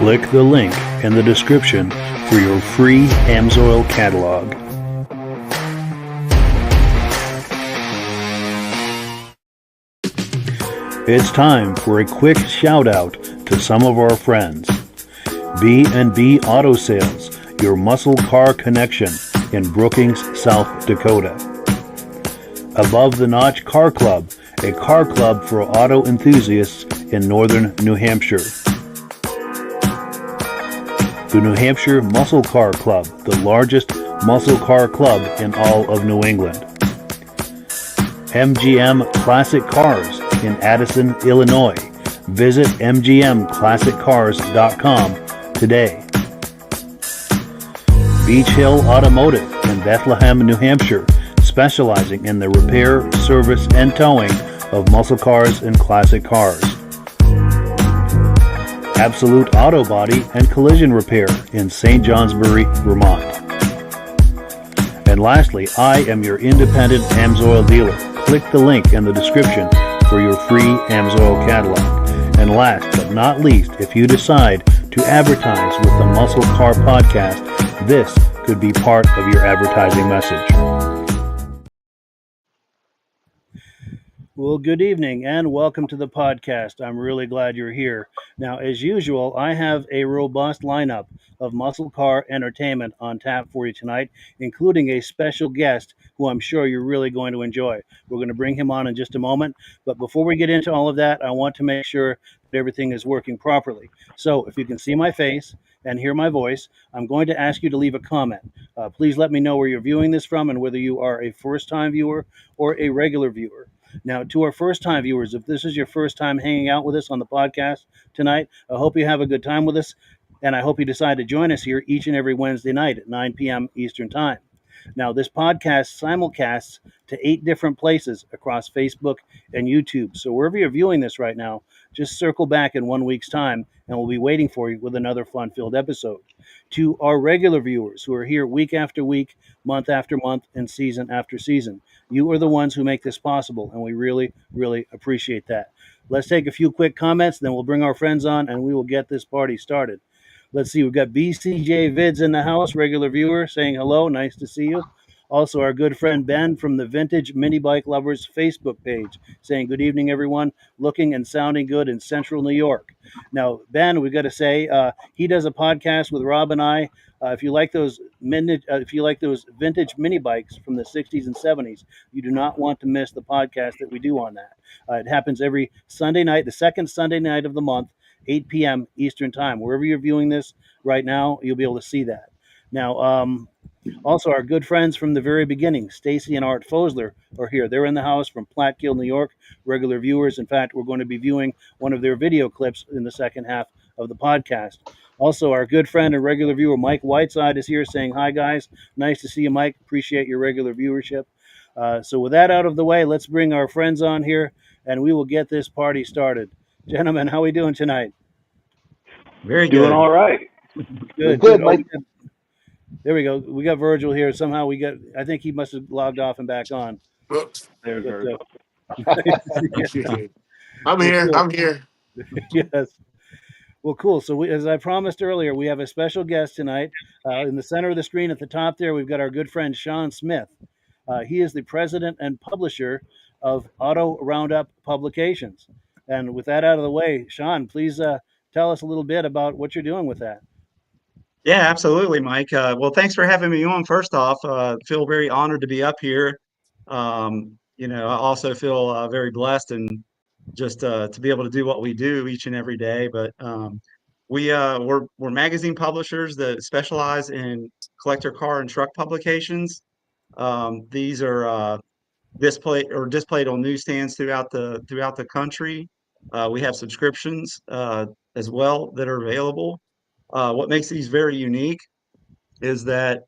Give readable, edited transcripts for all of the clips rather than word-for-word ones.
Click the link in the description for your free Amsoil catalog. It's time for a quick shout out to some of our friends. B&B Auto Sales, your muscle car connection in Brookings, South Dakota. Above the Notch Car Club, a car club for auto enthusiasts in northern New Hampshire. The New Hampshire Muscle Car Club, the largest muscle car club in all of New England. MGM Classic Cars in Addison, Illinois. Visit mgmclassiccars.com today. Beach Hill Automotive in Bethlehem, New Hampshire, specializing in the repair, service, and towing of muscle cars and classic cars. Absolute Auto Body and Collision Repair in St. Johnsbury, Vermont. And lastly, I am your independent Amsoil dealer. Click the link in the description for your free Amsoil catalog. And last but not least, if you decide to advertise with the Muscle Car Podcast, this could be part of your advertising message. Well, good evening and welcome to the podcast. I'm really glad you're here. Now, as usual, I have a robust lineup of muscle car entertainment on tap for you tonight, including a special guest who I'm sure you're really going to enjoy. We're going to bring him on in just a moment. But before we get into all of that, I want to make sure that everything is working properly. So if you can see my face and hear my voice, I'm going to ask you to leave a comment. Please let me know where you're viewing this from and whether you are a first-time viewer or a regular viewer. Now, to our first-time viewers, if this is your first time hanging out with us on the podcast tonight, I hope you have a good time with us, and I hope you decide to join us here each and every Wednesday night at 9 p.m. Eastern Time. Now, this podcast simulcasts to 8 different places across Facebook and YouTube. So wherever you're viewing this right now, just circle back in 1 week's time, and we'll be waiting for you with another fun-filled episode. To our regular viewers who are here week after week, month after month, and season after season, you are the ones who make this possible, and we really, really appreciate that. Let's take a few quick comments, then we'll bring our friends on, and we will get this party started. Let's see, we've got BCJ Vids in the house, regular viewer, saying hello, nice to see you. Also, our good friend Ben from the Vintage Mini Bike Lovers Facebook page, saying good evening, everyone, looking and sounding good in central New York. Now, Ben, we've got to say, he does a podcast with Rob and I. If you like those vintage mini bikes from the 60s and 70s, you do not want to miss the podcast that we do on that. It happens every Sunday night, the second Sunday night of the month, 8 p.m. Eastern Time. Wherever you're viewing this right now, you'll be able to see that. Now, also, our good friends from the very beginning, Stacy and Art Fosler, are here. They're in the house from Plattkill, New York, regular viewers. In fact, we're going to be viewing one of their video clips in the second half of the podcast. Also, our good friend and regular viewer, Mike Whiteside, is here saying, hi, guys. Nice to see you, Mike. Appreciate your regular viewership. So with that out of the way, let's bring our friends on here, and we will get this party started. Gentlemen, how are we doing tonight? Very good. Doing all right. Good. Mike. There we go. We got Virgil here. Somehow I think he must have logged off and back on. Oops. There's Virgil. I'm here. Yes. Well, cool. So as I promised earlier, we have a special guest tonight. In the center of the screen at the top there, we've got our good friend Shaun Smith. He is the president and publisher of Auto Roundup Publications. And with that out of the way, Shaun, please tell us a little bit about what you're doing with that. Yeah, absolutely, Mike. Well, thanks for having me on. First off, feel very honored to be up here. I also feel very blessed and just to be able to do what we do each and every day. But we're magazine publishers that specialize in collector car and truck publications. These are displayed on newsstands throughout the country. We have subscriptions as well that are available. What makes these very unique is that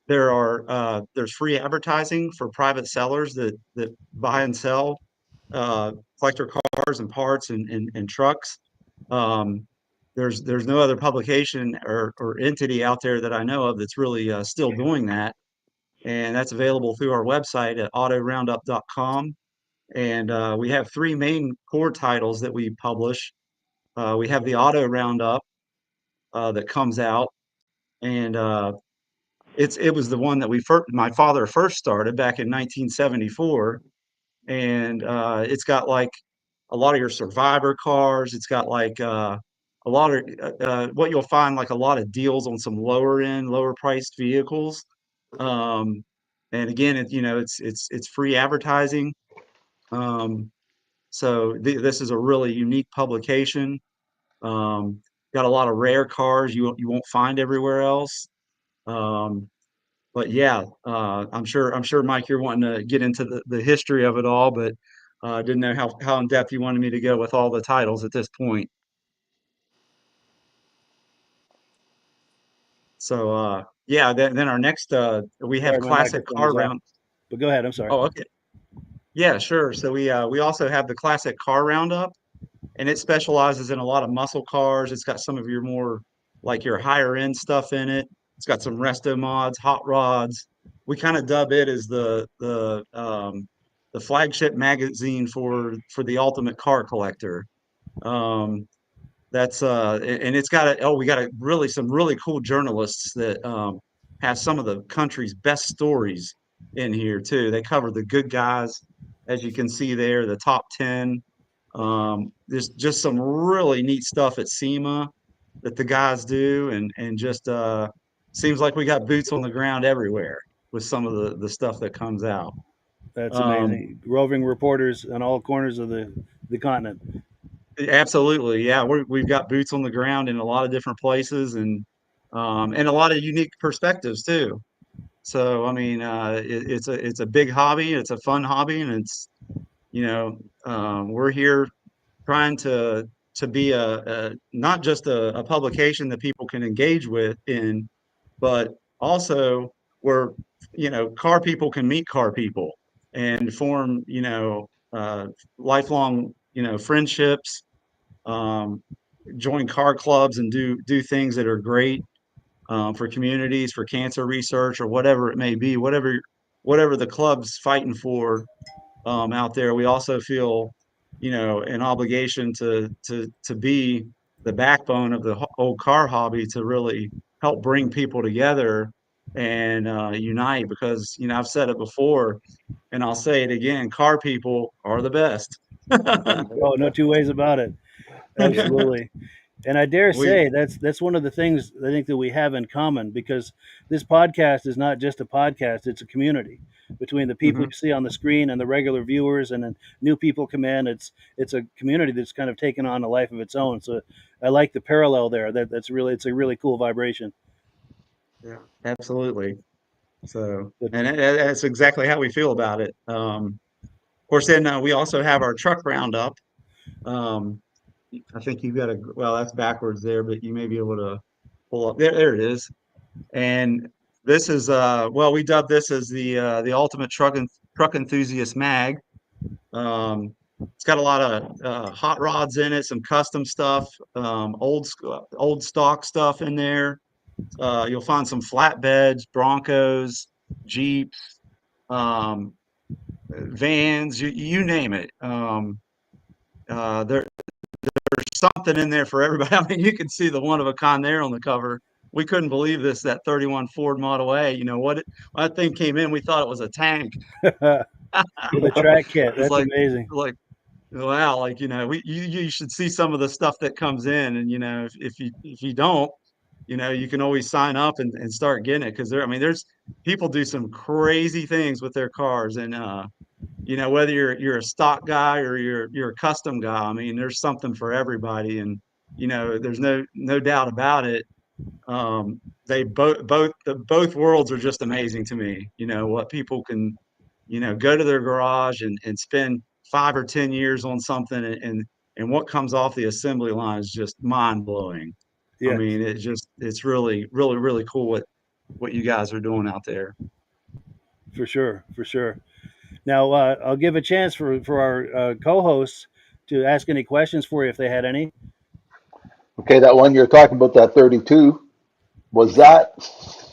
there's free advertising for private sellers that buy and sell collector cars and parts and trucks. There's no other publication or entity out there that I know of that's really still doing that, and that's available through our website at autoroundup.com. And we have 3 main core titles that we publish. We have the Auto Roundup, that comes out, and it was the one that my father first started back in 1974, and it's got like a lot of your survivor cars. It's got like a lot of what you'll find, like a lot of deals on some lower priced vehicles. Um, and again, it's free advertising. Um, so this is a really unique publication. Um, got a lot of rare cars you won't find everywhere else. Um, but yeah, I'm sure, Mike, you're wanting to get into the history of it all, but didn't know how in depth you wanted me to go with all the titles at this point. So yeah, then our next we have Sorry, my classic microphone car was off. round. But go ahead. I'm sorry. Oh, okay. Yeah, sure. So we also have the classic car roundup, and it specializes in a lot of muscle cars. It's got some of your more like your higher end stuff in it. It's got some resto mods, hot rods. We kind of dub it as the flagship magazine for the ultimate car collector. Um, that's and it's got we got really some really cool journalists that have some of the country's best stories in here too. They cover the good guys, as you can see there, the top 10. There's just some really neat stuff at SEMA that the guys do, and just seems like we got boots on the ground everywhere with some of the stuff that comes out. That's Um, amazing. Roving reporters on all corners of the continent. Absolutely, yeah. We've got boots on the ground in a lot of different places, and a lot of unique perspectives too. So I mean, it's a big hobby. It's a fun hobby, and it's we're here trying to be a not just a publication that people can engage with in, but also where car people can meet car people and form lifelong friendships, um, join car clubs and do things that are great for communities, for cancer research, or whatever it may be, whatever the club's fighting for out there. We also feel, an obligation to be the backbone of the old car hobby to really help bring people together and unite. Because I've said it before, and I'll say it again: car people are the best. Oh, no two ways about it. Absolutely. And I dare we say that's one of the things I think that we have in common, because this podcast is not just a podcast; it's a community between the people Mhm. you see on the screen and the regular viewers, and then new people come in. It's a community that's kind of taken on a life of its own. So I like the parallel there. It's a really cool vibration. Yeah, absolutely. So, But and that's exactly how we feel about it. Of course, then we also have our truck roundup. Um, I think you've got well, that's backwards there, but you may be able to pull up. There it is. And this is, well, we dubbed this as the ultimate truck enthusiast mag. It's got a lot of hot rods in it, some custom stuff, old stock stuff in there. You'll find some flatbeds, Broncos, Jeeps, um, vans, you name it. There's something in there for everybody. I mean, you can see the one of a kind there on the cover. We couldn't believe that 31 Ford Model A. When that thing came in, we thought it was a tank. with a track kit, It's that's amazing. like wow, like you should see some of the stuff that comes in, and if you don't, you can always sign up and start getting it, because I mean, there's people do some crazy things with their cars, and whether you're a stock guy or you're a custom guy, I mean, there's something for everybody, and there's no doubt about it. They both worlds are just amazing to me. What people can go to their garage and spend 5 or 10 years on something, and what comes off the assembly line is just mind blowing. I Yes, mean, it's really really really cool what you guys are doing out there. for sure, for sure. Now I'll give a chance for our co-hosts to ask any questions for you if they had any. Okay, that one you're talking about, that 32, was that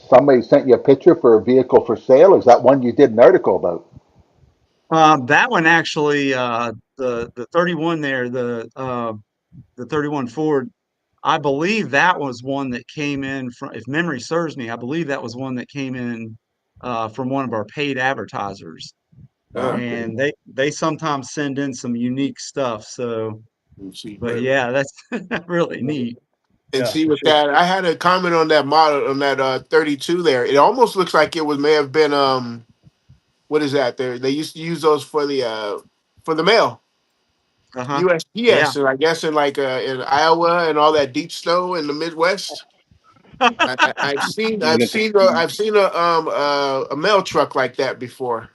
somebody sent you a picture for a vehicle for sale? Or is that one you did an article about? That one actually, the 31 there, the 31 Ford. I believe that was one that came in from, if memory serves me, I believe that was one that came in from one of our paid advertisers. Okay. And they sometimes send in some unique stuff. So, And see, but yeah, that's really neat. and Yeah, see for with sure. that, I had a comment on that model on that 32 there. It almost looks like it was may have been what is that? They used to use those for the mail. Uh-huh. Yeah. USPS, and I guess in Iowa and all that deep snow in the Midwest. Even if it's I've seen a mail truck like that before.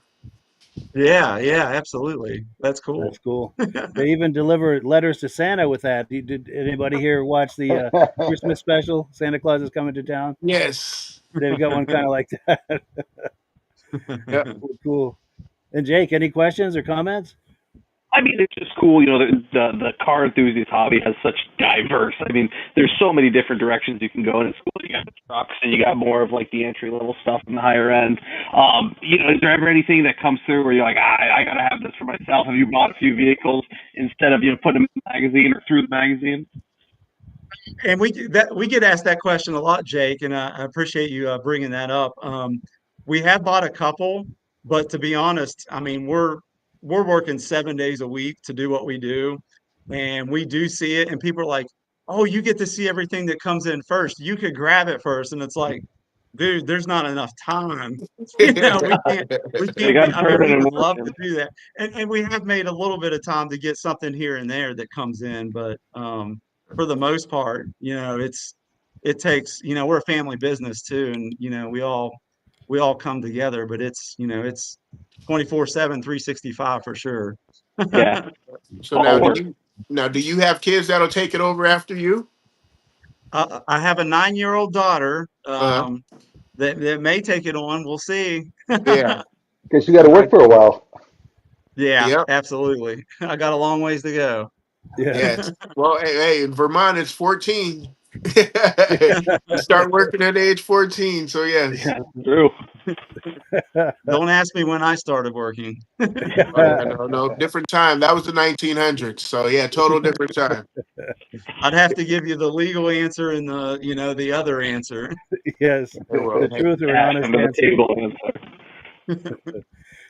Yeah, yeah, absolutely. That's That's cool. cool. They even deliver letters to Santa with that. Did anybody here watch the Christmas special? Santa Claus is coming to town. Yes. They've got one kind of like that. Yep. Cool. And Jake, any questions or comments? I mean, it's just cool. The car enthusiast hobby has such diverse. I mean, there's so many different directions you can go, and it's cool. You got the trucks, and you got more of like the entry level stuff and the higher end. Is there ever anything that comes through where you're like, I gotta have this for myself? Have you bought a few vehicles instead of putting them in the magazine or through the magazine? And we get asked that question a lot, Jake, and I appreciate you bringing that up. We have bought a couple, but to be honest, I mean we're working 7 days a week to do what we do, and we do see it, and people are like, "Oh, you get to see everything that comes in first. You could grab it first," and it's like, dude, there's not enough time. We can't They be. got I mean, we burning and would love working. to do that, and we have made a little bit of time to get something here and there that comes in, but for the most part, it takes, we're a family business too, and we all come together, but it's 24/7, 365 for sure. Yeah, So all now, work. do you have kids that'll take it over after you? I have a 9-year-old daughter Uh, that may take it on. We'll see. yeah. Guess you got to I, work for a while. Yeah, yep. absolutely. I got a long ways to go. Yeah. Yes. Well, hey, in Vermont, it's 14. You start working at age 14. So yes. Yeah, true. Don't ask me when I started working. Oh yeah, no, different time. That was the 1900s. So yeah, total different time. I'd have to give you the legal answer and the other answer. Yes, Hey, well, the hey, truth or an Cash honest under the answer. table answer.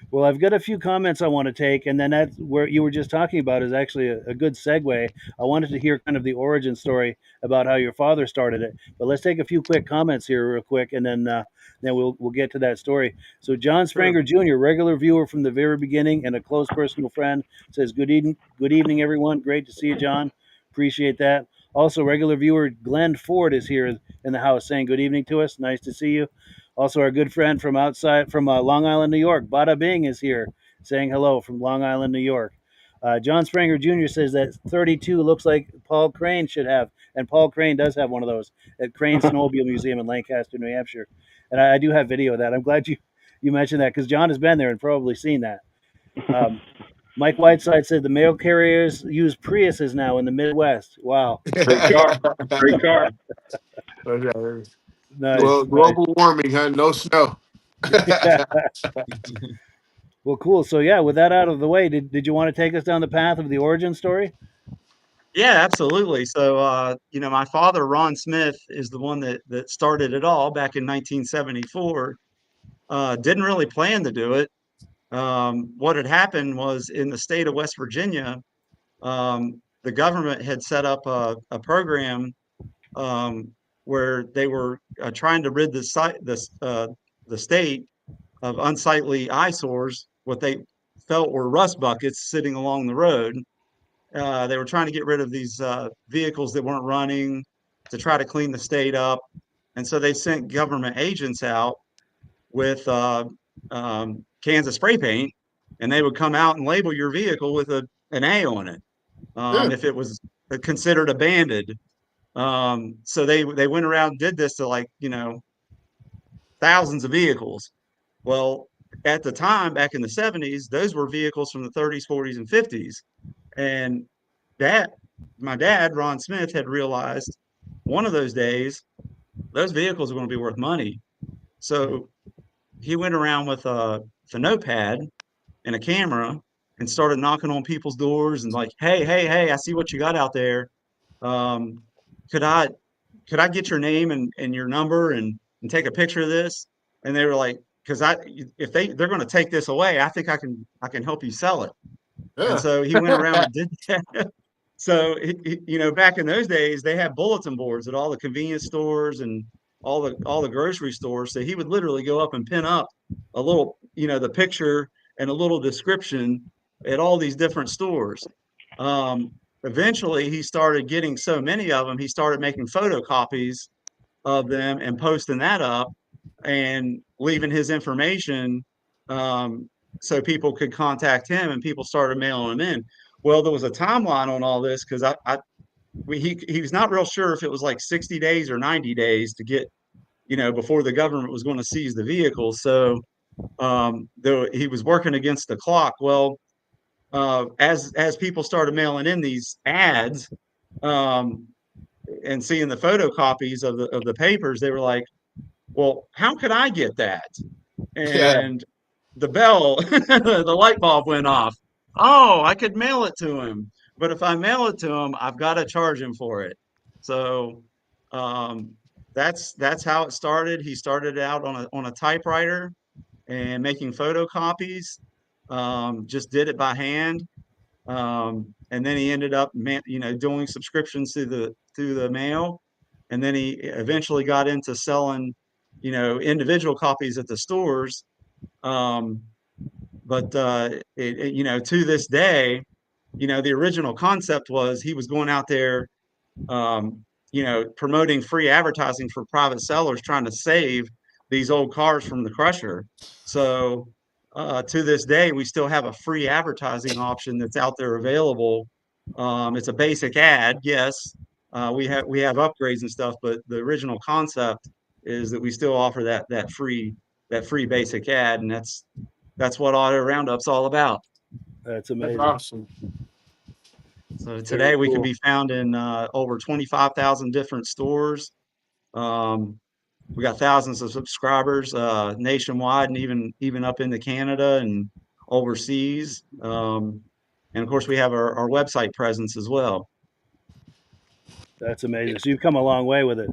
Well, I've got a few comments I want to take, and then that's where you were just talking about is actually a good segue. I wanted to hear kind of the origin story about how your father started it. But let's take a few quick comments here, real quick, and then we'll get to that story. So John sure. Spranger Jr., regular viewer from the very beginning and a close personal friend, says good evening, everyone. Great to see you, John. Appreciate that. Also, regular viewer Glenn Ford is here in the house saying good evening to us. Nice to see you. Also, our good friend from Long Island, New York, Bada Bing, is here saying hello from Long Island, New York. John Spranger Jr. says that 32 looks like Paul Crane should have, and Paul Crane does have one of those at Crane Snowmobile Museum in Lancaster, New Hampshire. And I do have video of that. I'm glad you mentioned that because John has been there and probably seen that. Um, Mike Whiteside said the mail carriers use Priuses now in the Midwest. Wow. Great car. Great car. Nice, nice. Global warming, huh? No snow. Well, cool. So yeah, with that out of the way, did you want to take us down the path of the origin story? Yeah, absolutely. So, my father, Ron Smith, is the one that started it all back in 1974. Didn't really plan to do it. What had happened was in the state of West Virginia, the government had set up a program where they were trying to rid the state of unsightly eyesores, what they felt were rust buckets sitting along the road. They were trying to get rid of these vehicles that weren't running to try to clean the state up. And so they sent government agents out with cans of spray paint, and they would come out and label your vehicle with an A on it Yeah. if it was considered abandoned. So they went around and did this to thousands of vehicles. Well, at the time, back in the 70s, those were vehicles from the 30s, 40s, and 50s. And that my dad, Ron Smith, had realized one of those days those vehicles are going to be worth money. So he went around with a notepad and a camera and started knocking on people's doors and like, hey, hey, hey, I see what you got out there. Um, could I get your name and your number and take a picture of this? And they were like, because if they're going to take this away, I think I can help you sell it. And Yeah. so he went around and did that. So back in those days, they had bulletin boards at all the convenience stores and all the grocery stores. So he would literally go up and pin up a little, the picture and a little description at all these different stores. Um, Eventually, he started getting so many of them, he started making photocopies of them and posting that up and leaving his information, um, so people could contact him, and people started mailing them in. Well, there was a timeline on all this because he was not real sure if it was like 60 days or 90 days to get, before the government was going to seize the vehicle. So though he was working against the clock. Well, as people started mailing in these ads, um, and seeing the photocopies of the papers, they were like, well, how could I get that? Yeah. And the bell, the light bulb went off. Oh, I could mail it to him. But if I mail it to him, I've got to charge him for it. So um, that's how it started. He started out on a typewriter and making photocopies. Just did it by hand. And then he ended up, doing subscriptions through the mail. And then he eventually got into selling, individual copies at the stores. Um, but to this day, the original concept was he was going out there, promoting free advertising for private sellers, trying to save these old cars from the crusher. So to this day, we still have a free advertising option that's out there available. It's a basic ad, yes. We have upgrades and stuff, but the original concept is that we still offer that free basic ad, and that's what Auto Roundup's all about. That's That's amazing. awesome. So Very today we can cool. be found in over 25,000 different stores. Um, we got thousands of subscribers nationwide, and even up into Canada and overseas. And of course, we have our website presence as well. That's amazing. So you've come a long way with it.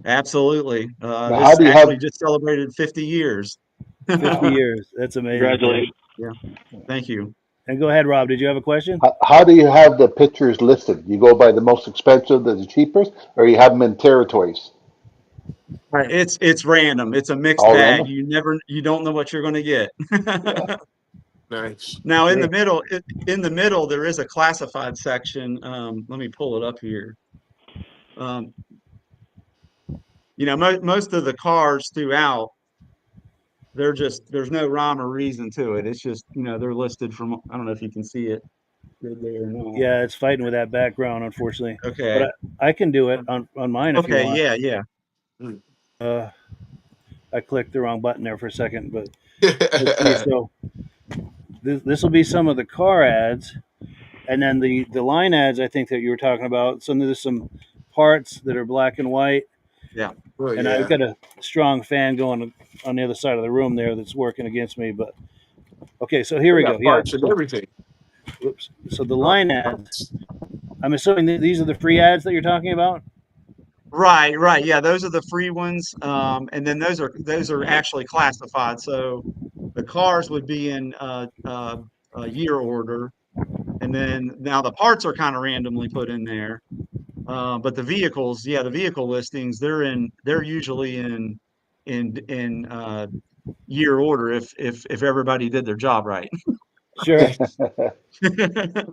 Absolutely. Now, how This do you actually have just celebrated 50 years. 50 years. That's amazing. Congratulations. Yeah, thank you. And go ahead, Rob. Did you have a question? how do you have the pictures listed? You go by the most expensive to the cheapest, or you have them in territories? Right. It's random. It's a mixed All bag. random? You don't know what you're going to get. Yeah. Nice. Now, Great. in the middle, there is a classified section. Let me pull it up here. Um, most of the cars throughout, there's no rhyme or reason to it. It's just, they're listed from, I don't know if you can see it good there or not. Yeah, it's fighting with that background, unfortunately. But Okay. I can do it on mine if you Okay. want. Yeah. Yeah. Mm. Uh, I clicked the wrong button there for a second, but let's see. So this will be some of the car ads, and then the line ads. I think that you were talking about. So there's some parts that are black and white, Yeah. Oh and I've yeah. got a strong fan going on the other side of the room there that's working against me. But okay, so here They we go. got Yeah. parts and So, everything. whoops. So the Oh, line ads. parts. I'm assuming these are the free ads that you're talking about. Right. Right. Yeah. Those are the free ones. And then those are actually classified. So the cars would be in year order. And then now the parts are kind of randomly put in there. But the vehicles, yeah, the vehicle listings, they're usually in year order if everybody did their job right. Sure.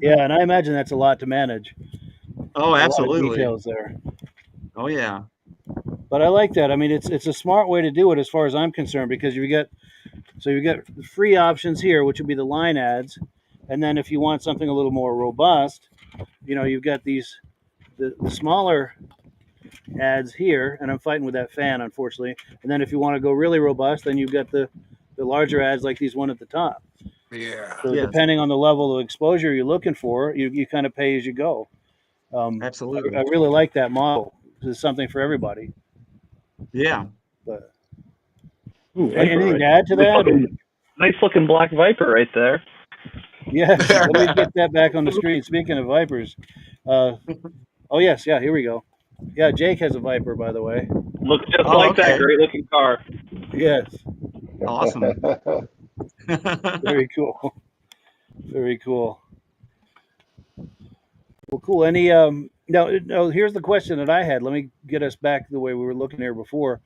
Yeah, and I imagine that's a lot to manage. Oh, A lot of absolutely. details there. Oh, yeah. But I like that. I mean, it's a smart way to do it as far as I'm concerned because you get free options here, which would be the line ads, and then if you want something a little more robust, you've got the smaller ads here, and I'm fighting with that fan, unfortunately. And then if you want to go really robust, then you've got the larger ads like these one at the top. Yeah. So Yes, depending on the level of exposure you're looking for, you kind of pay as you go. I absolutely. really like that model. It's something for everybody. Yeah. But Ooh, Viper, anything right? to add to that? Or? Nice looking black Viper right there. Yes, let me get that back on the screen. Speaking of Vipers, oh yes, yeah, here we go. Yeah, Jake has a Viper, by the way. Looks just Oh, like that okay. great looking car. Yes, Awesome. very cool. Very cool. Well, cool. Any no, here's the question that I had. Let me get us back to the way we were looking here before.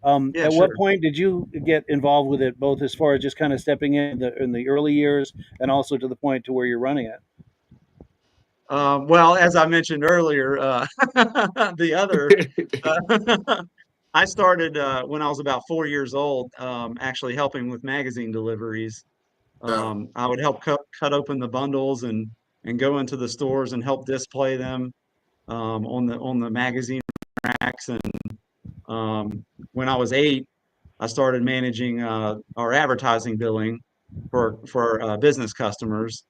Yeah, At what sure. point did you get involved with it, both as far as just kind of stepping in the early years, and also to the point to where you're running it? Well, as I mentioned earlier, the other, I started when I was about 4 years old, actually helping with magazine deliveries. No. I would help cut open the bundles and go into the stores and help display them on the magazine racks. And when I was 8, I started managing our advertising billing for business customers.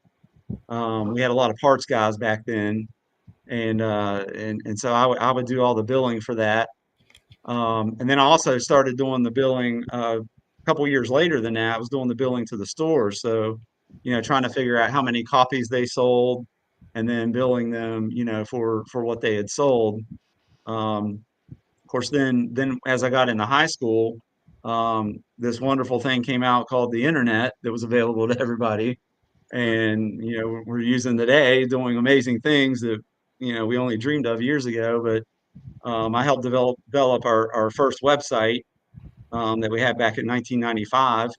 We had a lot of parts guys back then, and so I would do all the billing for that. And then I also started doing the billing a couple years later than that. I was doing the billing to the stores, so trying to figure out how many copies they sold, and then billing them, for what they had sold. Of course, then as I got into high school, this wonderful thing came out called the internet that was available to everybody, and we're using today, doing amazing things that we only dreamed of years ago. But I helped develop our first website that we had back in 1995,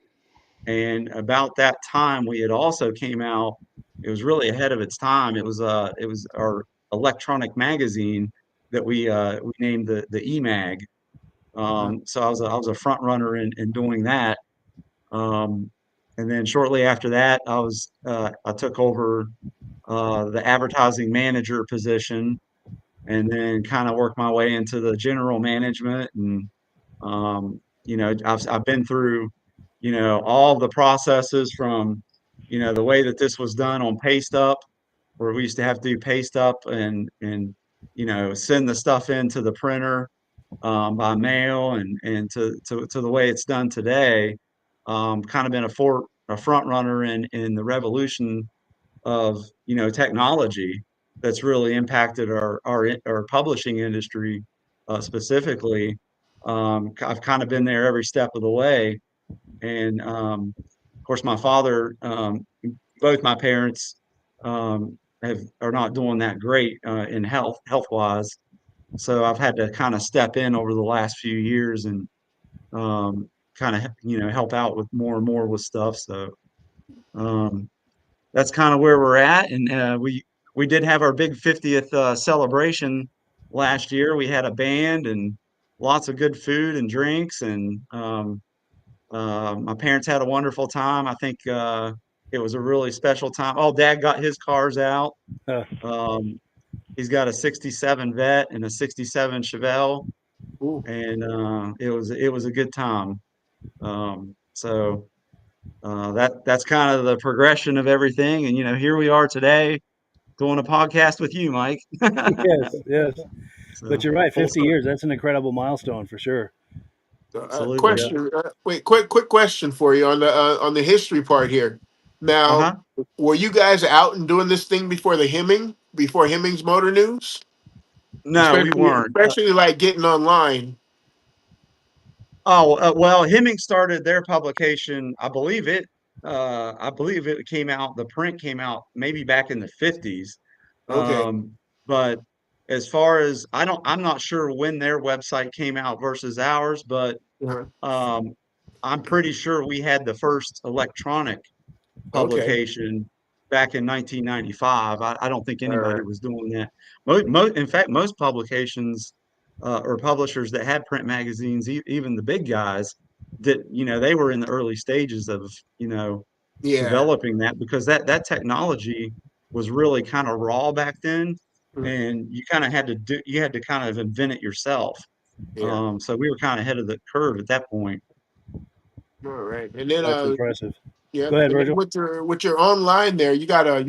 and about that time we had also came out. It was really ahead of its time. It was our electronic magazine that we named the eMag. So I was a front runner in doing that. Um, and then shortly after that, I took over the advertising manager position, and then kind of worked my way into the general management. And I've been through all the processes from the way that this was done on paste up, where we used to have to do paste up and send the stuff into the printer by mail, and to the way it's done today. Kind of been a front runner in the revolution of technology that's really impacted our publishing industry specifically. I've kind of been there every step of the way, and of course my father, both my parents are not doing that great in health wise, so I've had to kind of step in over the last few years and kind of help out with more and more with stuff. So um, that's kind of where we're at. And we did have our big 50th celebration last year. We had a band and lots of good food and drinks, and my parents had a wonderful time. I think it was a really special time. Oh, Dad got his cars out. Uh, Um, he's got a '67 Vet and a '67 Chevelle, Ooh. and it was a good time. So that's kind of the progression of everything. And here we are today doing a podcast with you, Mike. yes, yes. But So you're right. full 50 circle. years. That's an incredible milestone for sure. Absolutely. Yeah. Question. Wait, quick question for you on the history part here. Now, Uh-huh. were you guys out and doing this thing before Hemming's Motor News, No, we especially weren't. especially like getting online? Well, Hemming started their publication. I believe it came out. The print came out maybe back in the '50s. Okay. But as far as I'm not sure when their website came out versus ours, but Uh-huh. um, I'm pretty sure we had the first electronic Okay. publication back in 1995. I don't think All anybody right. was doing that. In fact, most publications or publishers that had print magazines, even the big guys, they were in the early stages of Yeah. developing that, because that technology was really kind of raw back then, Mm. and you had to kind of invent it yourself. Yeah. So we were kind of ahead of the curve at that point. All right. And then That's impressive. yeah, Go ahead, and then Virgil. with your online there, you got a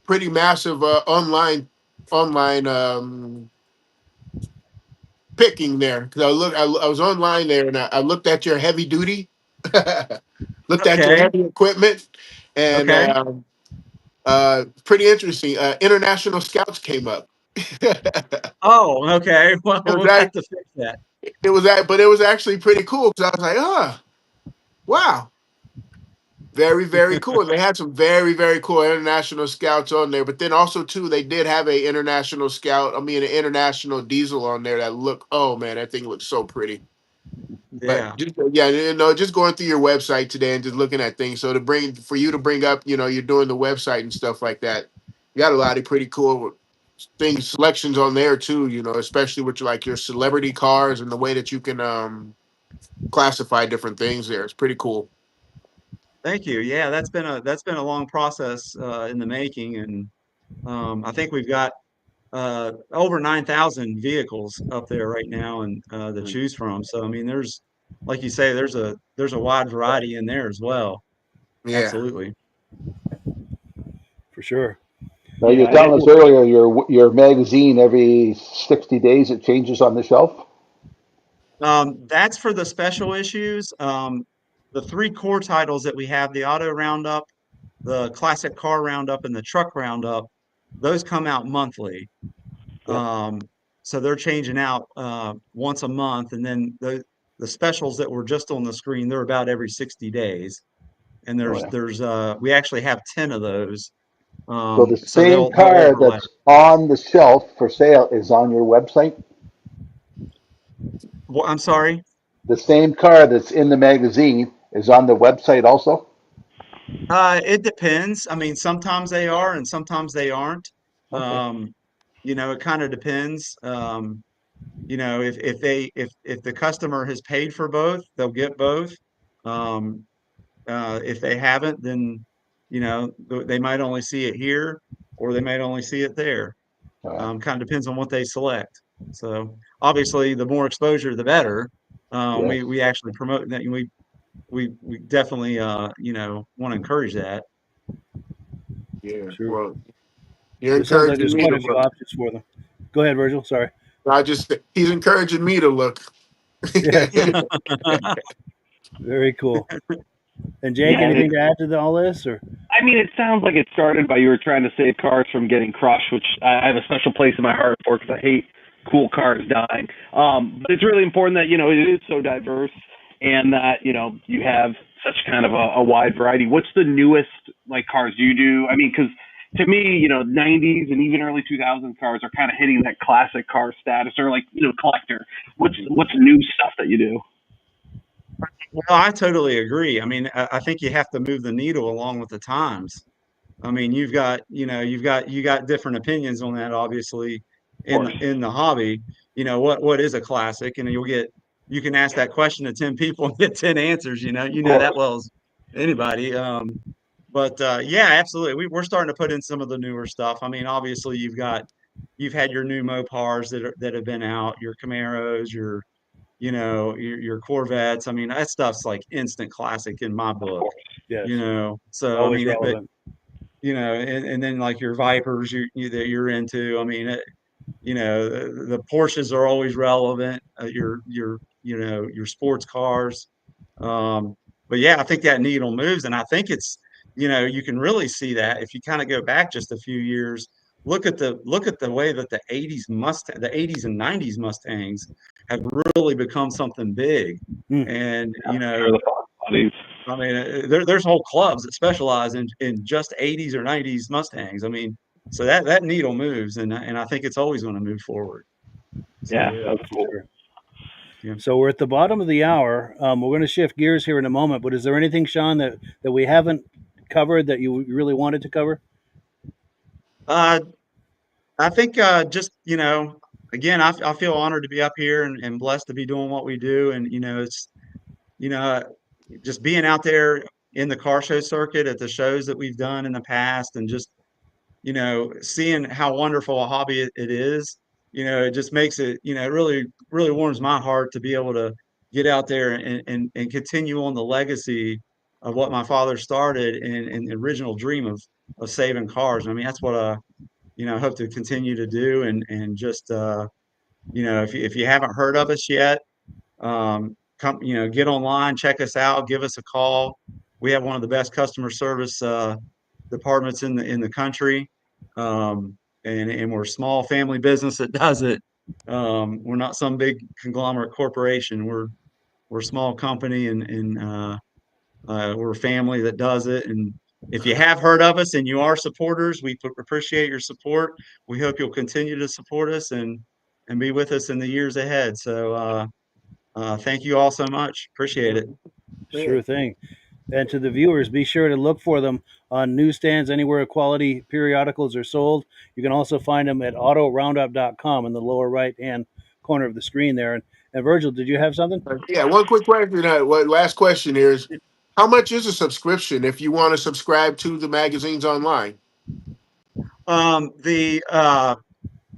pretty massive online picking there, because I was online there, and I looked at your heavy duty, looked at your Okay. heavy equipment, and Okay. pretty interesting. International Scouts came up. Oh, okay. Well, It was we'll have that. to fix that. It was that, but it was actually pretty cool because I was like, wow, very, very cool. They had some very, very cool international scouts on there, but then also too, they did have a international scout. I mean, an international diesel on there that looked. Oh man, that thing looked so pretty. But Yeah. just, yeah, just going through your website today and just looking at things. So for you to bring up, you're doing the website and stuff like that. You got a lot of pretty cool things, selections on there too. Especially with like your celebrity cars and the way that you can classify different things there. It's pretty cool. Thank you. Yeah, that's been a long process in the making, and I think we've got over 9,000 vehicles up there right now, and to choose from. So I mean, like you say, there's a wide variety in there as well. Yeah. Absolutely. For sure. Now, you Yeah, were telling us earlier your magazine every 60 days it changes on the shelf. That's for the special issues. The three core titles that we have, the Auto Roundup, the Classic Car Roundup, and the Truck Roundup, those come out monthly. Yeah. So they're changing out once a month, and then the specials that were just on the screen, they're about every 60 days. And Oh, there's yeah. there's we actually have 10 of those. So the So same they'll car overlap. that's on the shelf for sale is on your website. Well, I'm sorry. The same car that's in the magazine is on the website also. It depends. I mean, sometimes they are and sometimes they aren't. Okay. Um, it kind of depends. If the customer has paid for both, they'll get both. Um, if they haven't, then they might only see it here or they might only see it there. Oh, yeah. Kind of depends on what they select. So obviously, the more exposure, the better. Yes. We actually promote that. We definitely want to encourage that. Yeah. Sure. Well, you're So it sounds like encouraging there's me quite to a few look. options for them. Go ahead, Virgil. Sorry. He's encouraging me to look. Yeah. Very cool. And Jake, yeah. anything to add to all this, or? I mean, it sounds like it started by you were trying to save cars from getting crushed, which I have a special place in my heart for because I hate cool cars dying. But it's really important that it is so diverse and that you have such kind of a wide variety. What's the newest like cars you do? I mean, because to me, 90s and even early 2000s cars are kind of hitting that classic car status or like collector. What's new stuff that you do? Well, I totally agree. I mean, I think you have to move the needle along with the times. I mean, you got different opinions on that, obviously, Of course. in the hobby. What is a classic, and you can ask that question to 10 people and get 10 answers. You Of know that course. well as anybody. But yeah, absolutely, we're starting to put in some of the newer stuff. I mean, obviously, you've had your new Mopars that have been out, your Camaros, your Corvettes. I mean, that stuff's like instant classic in my Of book. course. Yes. So I Always mean, but relevant. and then like your Vipers that you're into. I mean, the Porsches are always relevant. Your sports cars. Um, but yeah, I think that needle moves, and I think you can really see that if you kind of go back just a few years. Look at the way that the '80s and '90s Mustangs have really become something big, Mm, and Yeah, sure, the Fox bodies. I mean, there's whole clubs that specialize in just '80s or '90s Mustangs. I mean, so that needle moves, and I think it's always going to move forward. Yeah, So yeah, that's for cool. sure. yeah. So we're at the bottom of the hour. We're going to shift gears here in a moment. But is there anything, Shaun, that we haven't covered that you really wanted to cover? Uh, I think just again, I feel honored to be up here and blessed to be doing what we do, and it's you know just being out there in the car show circuit at the shows that we've done in the past, and just seeing how wonderful a hobby it is. It just makes it, it really, really warms my heart to be able to get out there and continue on the legacy of what my father started and the original dream of saving cars. I mean, that's what I hope to continue to do. And just, if you haven't heard of us yet, come, get online, check us out, give us a call. We have one of the best customer service departments in the country. Um, and we're a small family business that does it. We're not some big conglomerate corporation. We're a small company, and we're a family that does it. And if you have heard of us and you are supporters, we appreciate your support. We hope you'll continue to support us and be with us in the years ahead. So thank you all so much. Appreciate it. Sure thing. And to the viewers, be sure to look for them on newsstands anywhere quality periodicals are sold. You can also find them at autoroundup.com in the lower right hand corner of the screen there. And Virgil, did you have something? Yeah, one quick question. Last question here is, how much is a subscription if you want to subscribe to the magazines online? The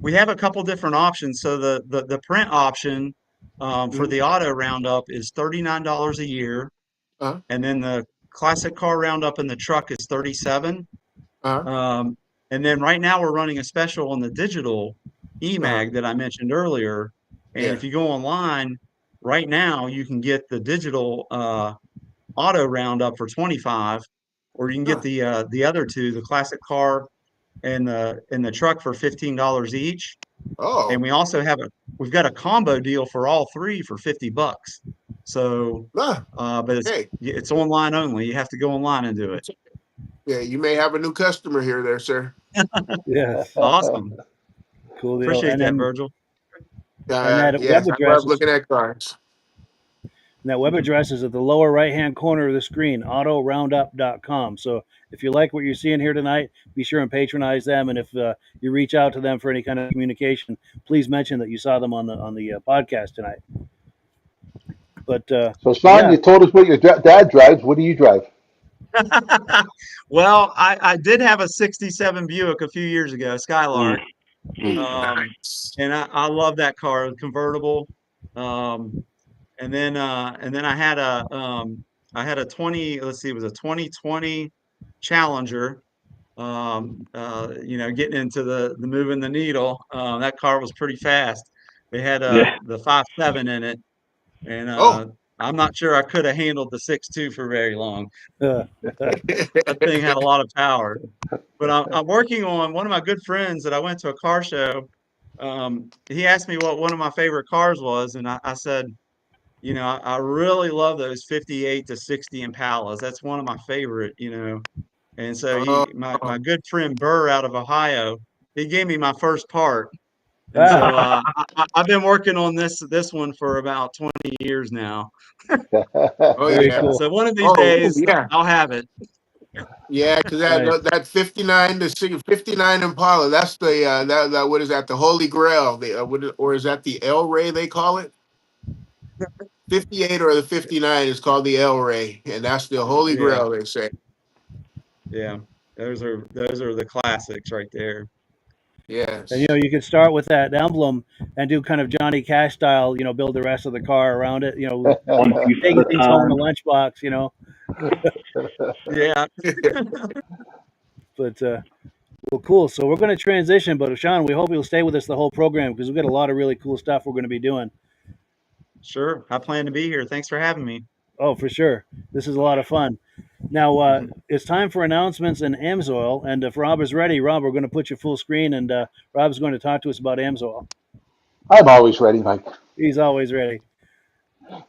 We have a couple different options. So the print option for Mhm. the auto roundup is $39 a year, Uh, and then the classic car roundup in the truck is 37. uh, Um, and then right now we're running a special on the digital uh, e-mag that I mentioned earlier. And yeah. if you go online right now, you can get the digital auto roundup for 25, or you can get Huh. the other two, the classic car and the truck for $15 each. And Oh, we've got a combo deal for all three for $50. So, ah, but hey. it's online only. You have to go online and do it. Yeah, you may have a new customer here, there, sir. Yes. Awesome. Cool deal. Appreciate that, Virgil. And that web Yes, I address love is looking at cars. and that web address is at the lower right hand corner of the screen, autoroundup.com. So if you like what you're seeing here tonight, be sure and patronize them. And if you reach out to them for any kind of communication, please mention that you saw them on the podcast tonight. But So, Sean, yeah, you told us what your dad drives. What do you drive? Well, I did have a 67 Buick a few years ago, Mm, Skylark. mm. Nice. And I love that car, convertible. Um, and then I had a 20, let's see, it was a 2020 Challenger. Getting into the moving the needle. That car was pretty fast. They had Yeah. the 5.7 in it, and Oh. I'm not sure I could have handled the 6.2 for very long. uh, That thing had a lot of power. But I'm working on one of my good friends that I went to a car show. He asked me what one of my favorite cars was, and I said, I really love those 58 to 60 Impalas. That's one of my favorite. And so Oh. my good friend Burr out of Ohio, he gave me my first part. And ah, so I've been working on this one for about 20 years now. Oh very yeah. cool. So one of these Oh days yeah. I'll have it. Yeah, because Nice. that 59 Impala, that's the that what is that, the Holy Grail? Or is that the El Rey they call it? 58 or the 59 is called the El Rey, and that's the Holy Yeah, Grail, they say. yeah. Those are the classics right there. And Yes. you could start with that emblem and do kind of Johnny Cash style. Build the rest of the car around it. One piece Taking at a things home in a time. lunchbox. Yeah, But well, cool. So we're going to transition. But Sean, we hope you'll stay with us the whole program because we've got a lot of really cool stuff we're going to be doing. sure. I plan to be here. Thanks for having me. Oh, for sure. This is a lot of fun. Now it's time for announcements and Amsoil. And if Rob is ready, Rob, we're going to put you full screen, and Rob's going to talk to us about Amsoil. I'm always ready, Mike. He's always ready.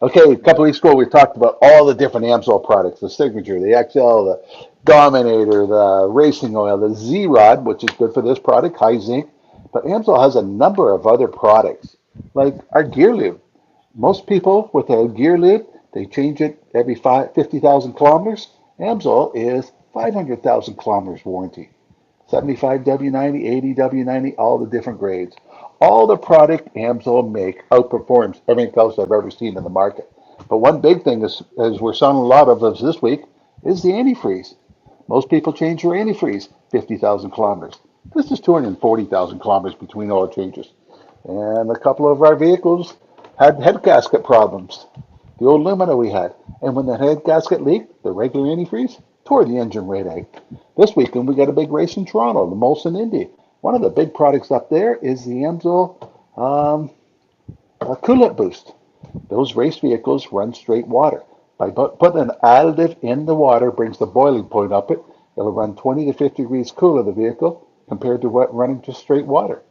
Okay, a couple weeks ago we talked about all the different Amsoil products: the Signature, the XL, the Dominator, the Racing Oil, the Z Rod, which is good for this product, high zinc. But Amsoil has a number of other products, like our gear lube. Most people with a gear lube, they change it every 50,000 kilometers. Amsoil is 500,000 kilometers warranty. 75 W90, 80 W90, all the different grades. All the product Amsoil make outperforms everything else I've ever seen in the market. But one big thing is, as we're selling a lot of this week, is the antifreeze. Most people change their antifreeze 50,000 kilometers. This is 240,000 kilometers between oil changes. And a couple of our vehicles had head gasket problems. The old Lumina we had. And when the head gasket leaked, the regular antifreeze tore the engine right out. This weekend we got a big race in Toronto, the Molson Indy. One of the big products up there is the Amsoil coolant boost. Those race vehicles run straight water. By putting an additive in the water brings the boiling point up. It'll run 20 to 50 degrees cooler the vehicle, compared to what running just straight water.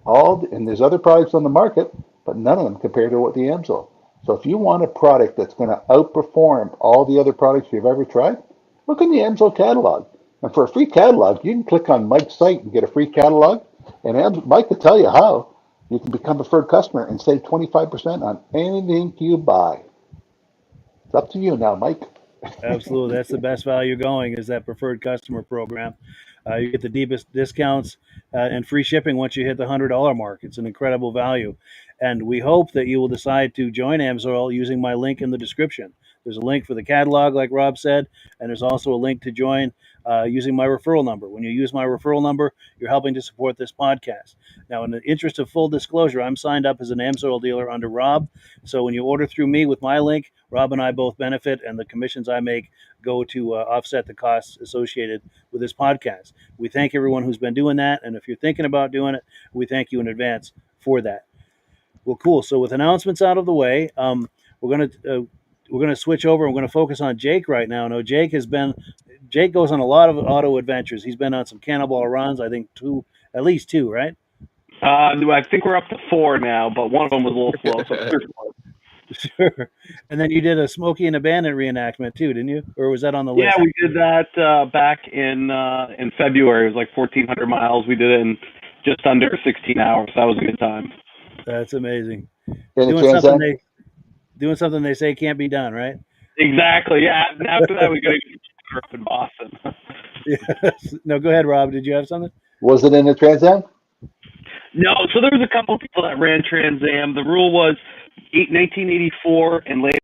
And there's other products on the market, but none of them compared to what the Amsoil. So if you want a product that's going to outperform all the other products you've ever tried, look in the Amsoil catalog. And for a free catalog, you can click on Mike's site and get a free catalog. And Mike will tell you how you can become a preferred customer and save 25% on anything you buy. It's up to you now, Mike. Absolutely, that's the best value going is that preferred customer program. You get the deepest discounts and free shipping once you hit the $100 mark. It's an incredible value, and we hope that you will decide to join Amsoil using my link in the description. There's a link for the catalog, like Rob said, and there's also a link to join using my referral number. When you use my referral number, you're helping to support this podcast. Now, in the interest of full disclosure, I'm signed up as an Amsoil dealer under Rob. So when you order through me with my link, Rob and I both benefit, and the commissions I make go to offset the costs associated with this podcast. We thank everyone who's been doing that, and if you're thinking about doing it, we thank you in advance for that. Well, cool. So with announcements out of the way, we're gonna switch over. We're gonna focus on Jake right now. Now, Jake goes on a lot of auto adventures. He's been on some cannonball runs. I think at least two, right? I think we're up to 4 now, but one of them was a little slow. So Sure. And then you did a Smokey and a Bandit reenactment too, didn't you? Or was that on the list? yeah, we did that back in February. It was like 1,400 miles. We did it in just under 16 hours. That was a good time. That's amazing. Any Doing Trans something Am? they doing something they say can't be done, right? Exactly. Yeah. And after that, we got to get up in Boston. Yes. No, go ahead, Rob. Did you have something? Was it in the Trans Am? No, so there was a couple of people that ran Trans Am. The rule was 1984 and later.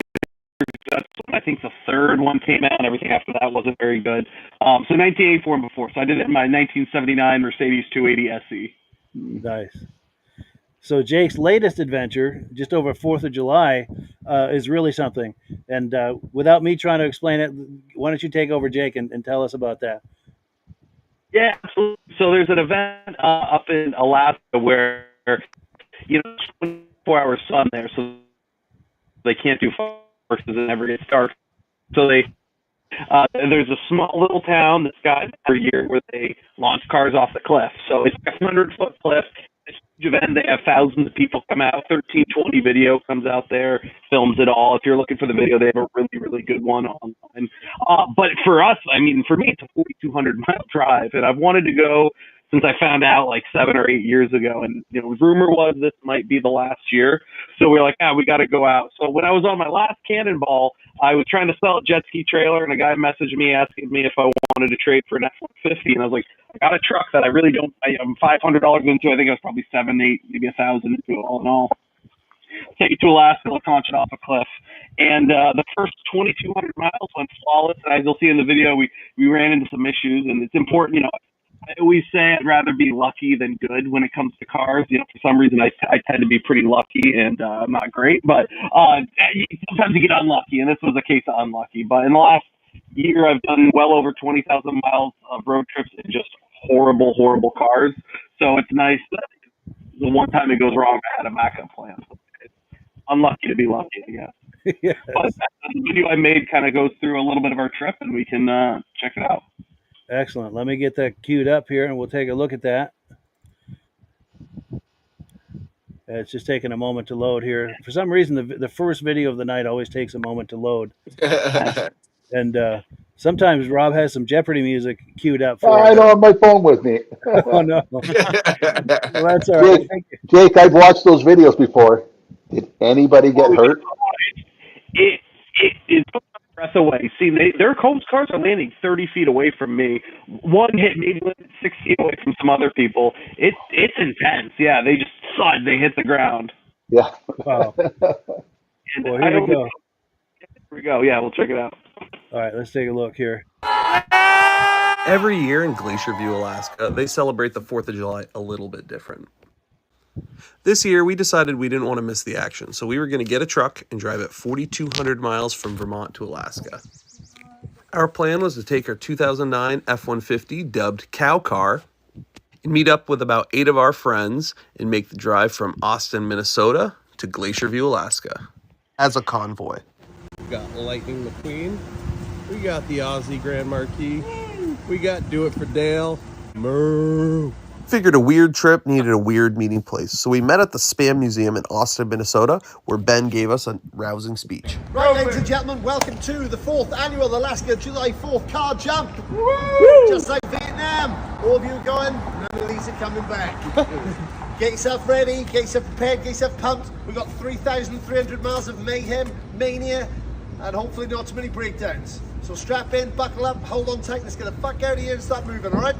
That's when I think the third one came out, and everything after that wasn't very good. So 1984 and before. So I did it in my 1979 Mercedes 280 SE. Nice. So Jake's latest adventure, just over 4th of July, is really something. And without me trying to explain it, why don't you take over, Jake, and tell us about that? Yeah, absolutely. So there's an event up in Alaska where, 24-hour sun there, so they can't do fireworks because it never gets dark. So there's a small little town that's got every year where they launch cars off the cliff. So it's a 100-foot cliff. It's a huge event. They have thousands of people come out. 1320 Video comes out there, films it all. If you're looking for the video, they have a really, really good one online. But for us, for me, it's a 4,200-mile drive, and I've wanted to go since I found out like 7 or 8 years ago. And, rumor was this might be the last year. So we're like, we got to go out. So when I was on my last Cannonball, I was trying to sell a jet ski trailer, and a guy messaged me asking me if I wanted to trade for an F-150. And I was like, I got a truck that I really don't, I'm $500 into. I think I was probably 7, 8, maybe 1,000 into it all in all. Take it to Alaska, launch it off a cliff. And the first 2,200 miles went flawless. And as you'll see in the video, we ran into some issues, and it's important, I always say I'd rather be lucky than good when it comes to cars. For some reason I tend to be pretty lucky and not great, but sometimes you get unlucky, and this was a case of unlucky. But in the last year, I've done well over 20,000 miles of road trips in just horrible, horrible cars. So it's nice that the one time it goes wrong, I had a backup plan. It's unlucky to be lucky, I guess. Yes. But the video I made kind of goes through a little bit of our trip, and we can check it out. Excellent. Let me get that queued up here, and we'll take a look at that. It's just taking a moment to load here. For some reason, the first video of the night always takes a moment to load. And sometimes Rob has some Jeopardy music queued up for I us. don't have my phone with me. Oh, no. Well, that's all right. Jake, I've watched those videos before. Did anybody get hurt? It took my breath away. See, their cars are landing 30 feet away from me. One hit maybe 6 feet away from some other people. It's intense. Yeah, they just thud. They hit the ground. Yeah. Wow. And Well, here we go. Here we go. Yeah, we'll check it out. All right, let's take a look here. Every year in Glacier View, Alaska, they celebrate the 4th of July a little bit different. This year, we decided we didn't want to miss the action, so we were going to get a truck and drive it 4,200 miles from Vermont to Alaska. Our plan was to take our 2009 F-150, dubbed Cow Car, and meet up with about 8 of our friends and make the drive from Austin, Minnesota to Glacier View, Alaska as a convoy. We got Lightning McQueen, we got the Aussie Grand Marquis, we got Do It for Dale, Figured a weird trip needed a weird meeting place, so we met at the Spam Museum in Austin, Minnesota, where Ben gave us a rousing speech. Right, ladies and gentlemen, welcome to the 4th annual Alaska July 4th car jump. Woo! Just like Vietnam. All of you are going, none of these are coming back. Get yourself ready, get yourself prepared, get yourself pumped. We've got 3,300 miles of mayhem, mania, and hopefully not too many breakdowns. So strap in, buckle up, hold on tight, let's get the fuck out of here and start moving, all right?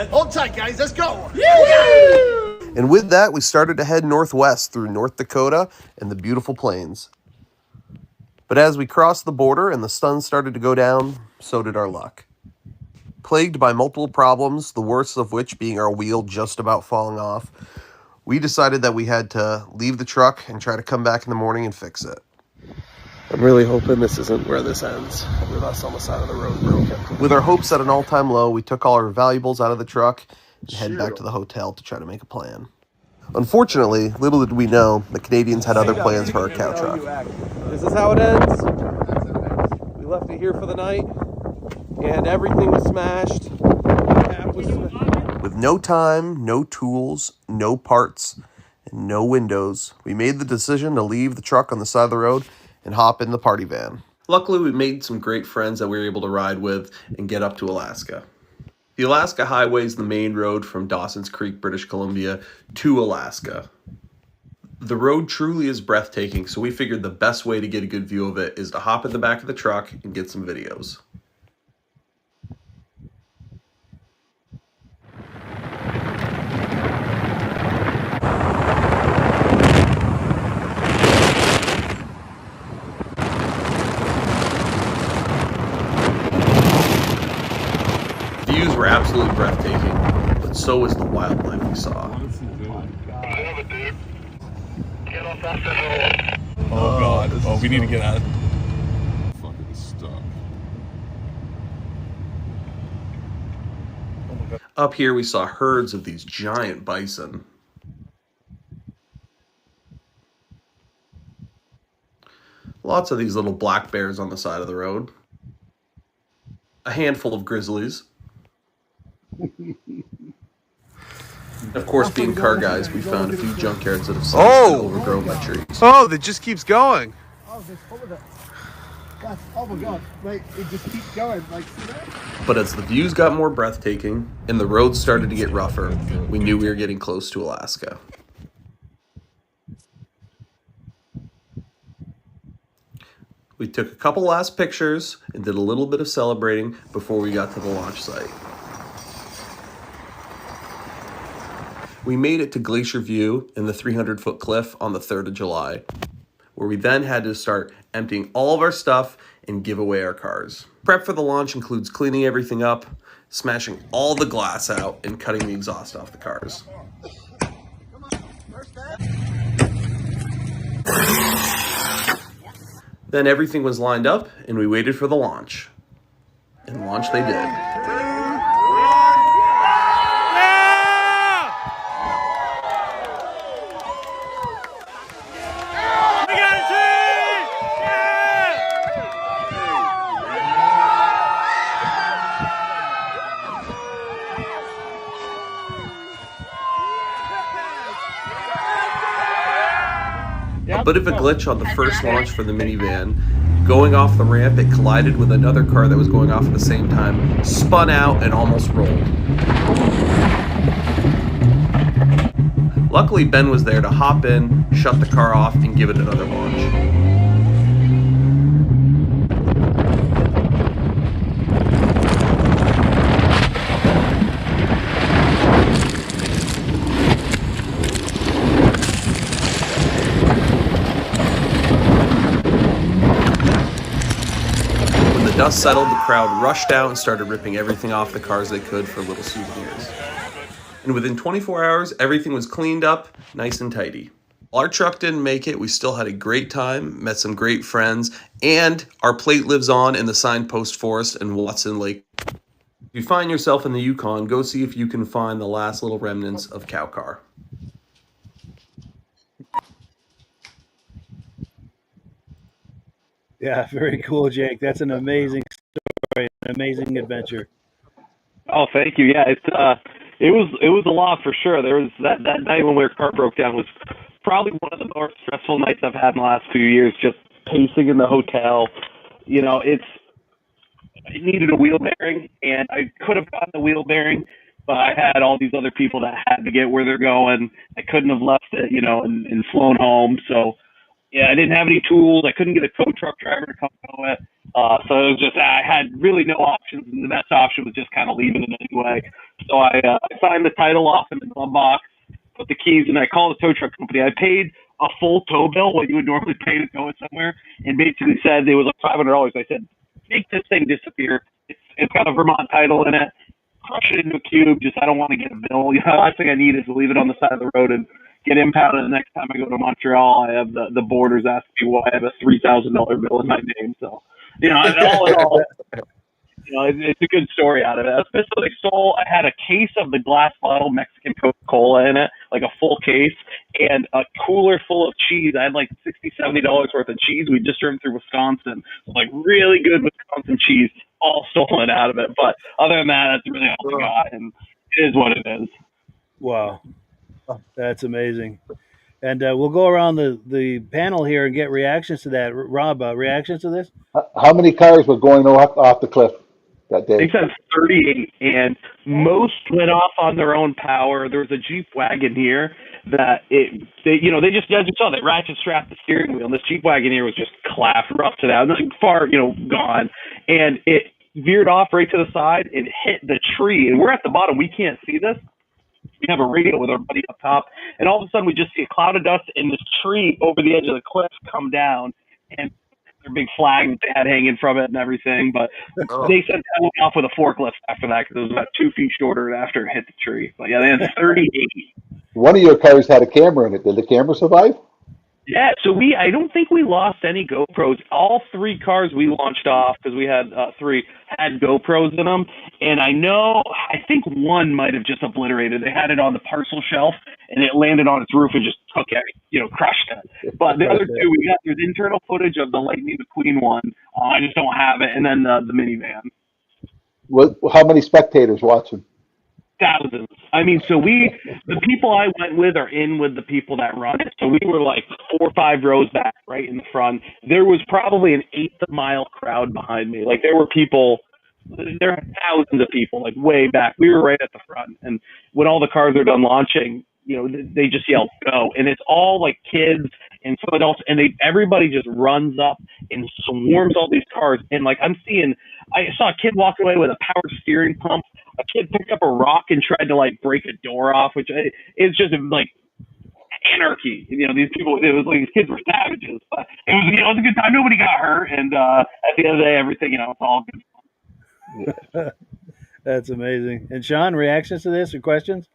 Hold tight, guys, let's go! And with that, we started to head northwest through North Dakota and the beautiful plains. But as we crossed the border and the sun started to go down, so did our luck. Plagued by multiple problems, the worst of which being our wheel just about falling off, we decided that we had to leave the truck and try to come back in the morning and fix it. I'm really hoping this isn't where this ends, with us on the side of the road broken. With our hopes at an all-time low, we took all our valuables out of the truck and headed back to the hotel to try to make a plan. Unfortunately, little did we know, the Canadians had other plans for our cow truck. This is how it ends. We left it here for the night, and everything was smashed. With no time, no tools, no parts, and no windows, we made the decision to leave the truck on the side of the road and hop in the party van. Luckily, we made some great friends that we were able to ride with and get up to Alaska. The Alaska Highway is the main road from Dawson's Creek, British Columbia to Alaska. The road truly is breathtaking, so we figured the best way to get a good view of it is to hop in the back of the truck and get some videos. Views were absolutely breathtaking, but so was the wildlife we saw. Oh god. Oh, we need to get out of here. Fucking stuck. Oh my god. Up here we saw herds of these giant bison. Lots of these little black bears on the side of the road. A handful of grizzlies. Of course, being car guys, we found a few junkyards that have since been overgrown by trees. Oh, that just keeps going. Oh, there's full of it. Oh my god, wait, it just keeps going, like, see that? But as the views got more breathtaking and the roads started to get rougher, we knew we were getting close to Alaska. We took a couple last pictures and did a little bit of celebrating before we got to the launch site. We made it to Glacier View in the 300-foot cliff on the 3rd of July, where we then had to start emptying all of our stuff and give away our cars. Prep for the launch includes cleaning everything up, smashing all the glass out, and cutting the exhaust off the cars. Then everything was lined up, and we waited for the launch. And launch they did. A bit of a glitch on the first launch for the minivan. Going off the ramp, it collided with another car that was going off at the same time, spun out, and almost rolled. Luckily, Ben was there to hop in, shut the car off, and give it another launch. Dust settled, the crowd rushed out and started ripping everything off the cars they could for little souvenirs. And within 24 hours, everything was cleaned up, nice and tidy. While our truck didn't make it, we still had a great time, met some great friends, and our plate lives on in the Signpost Forest in Watson Lake. If you find yourself in the Yukon, go see if you can find the last little remnants of Cow Car. Yeah, very cool, Jake. That's an amazing story, an amazing adventure. Oh, thank you. Yeah, it was a lot for sure. There was that night when our car broke down was probably one of the more stressful nights I've had in the last few years. Just pacing in the hotel, I needed a wheel bearing, and I could have gotten the wheel bearing, but I had all these other people that had to get where they're going. I couldn't have left it, and flown home. So yeah, I didn't have any tools. I couldn't get a tow truck driver to come tow it. So it was just I had really no options, and the best option was just kind of leaving it anyway. So I signed the title off in the glove box, put the keys, and I called the tow truck company. I paid a full tow bill, what you would normally pay to tow it somewhere, and basically said it was like $500. I said, make this thing disappear. It's got a Vermont title in it. Crush it into a cube. Just I don't want to get a bill. The last thing I need is to leave it on the side of the road and get impounded the next time I go to Montreal. I have the borders asking me why I have a $3,000 bill in my name. So, all in all, it's a good story out of it. Especially I had a case of the glass bottle Mexican Coca-Cola in it, like a full case, and a cooler full of cheese. I had like $60-$70 worth of cheese. We just driven through Wisconsin, like really good Wisconsin cheese, all stolen out of it. But other than that, that's really all we got, and it is what it is. Wow, that's amazing. And we'll go around the panel here and get reactions to that. Rob, reactions to this? How many cars were going off the cliff that They day? said 38, and most went off on their own power. There was a Jeep Wagoneer that they just, as you saw, they ratchet strapped the steering wheel, and this Jeep Wagoneer was just clapped rough to that, far, gone, and it veered off right to the side and hit the tree, and we're at the bottom. We can't see this. We have a radio with our buddy up top, and all of a sudden we just see a cloud of dust and this tree over the edge of the cliff come down, and their big flag that they had hanging from it and everything. But they said that went off with a forklift after that because it was about 2 feet shorter after it hit the tree. But yeah, they had 38. One of your cars had a camera in it. Did the camera survive? Yeah, so I don't think we lost any GoPros. All 3 cars we launched off, because we had 3, had GoPros in them. And I think one might have just obliterated. They had it on the parcel shelf, and it landed on its roof and just took it, crushed it. But the other 2, there's internal footage of the Lightning McQueen one. I just don't have it. And then the minivan. How many spectators watching? Thousands. I mean, the people I went with are in with the people that run it. So we were like 4 or 5 rows back, right in the front. There was probably an 1/8 mile crowd behind me. Like there were thousands of people, like way back. We were right at the front. And when all the cars are done launching, they just yell go. And it's all like kids and some adults, and everybody just runs up and swarms all these cars. And like I saw a kid walk away with a power steering pump. A kid picked up a rock and tried to like break a door off, which is just like anarchy. These people, it was like these kids were savages, but it was a good time. Nobody got hurt, and at the end of the day, everything, it's all good. That's amazing. And Shaun, reactions to this or questions?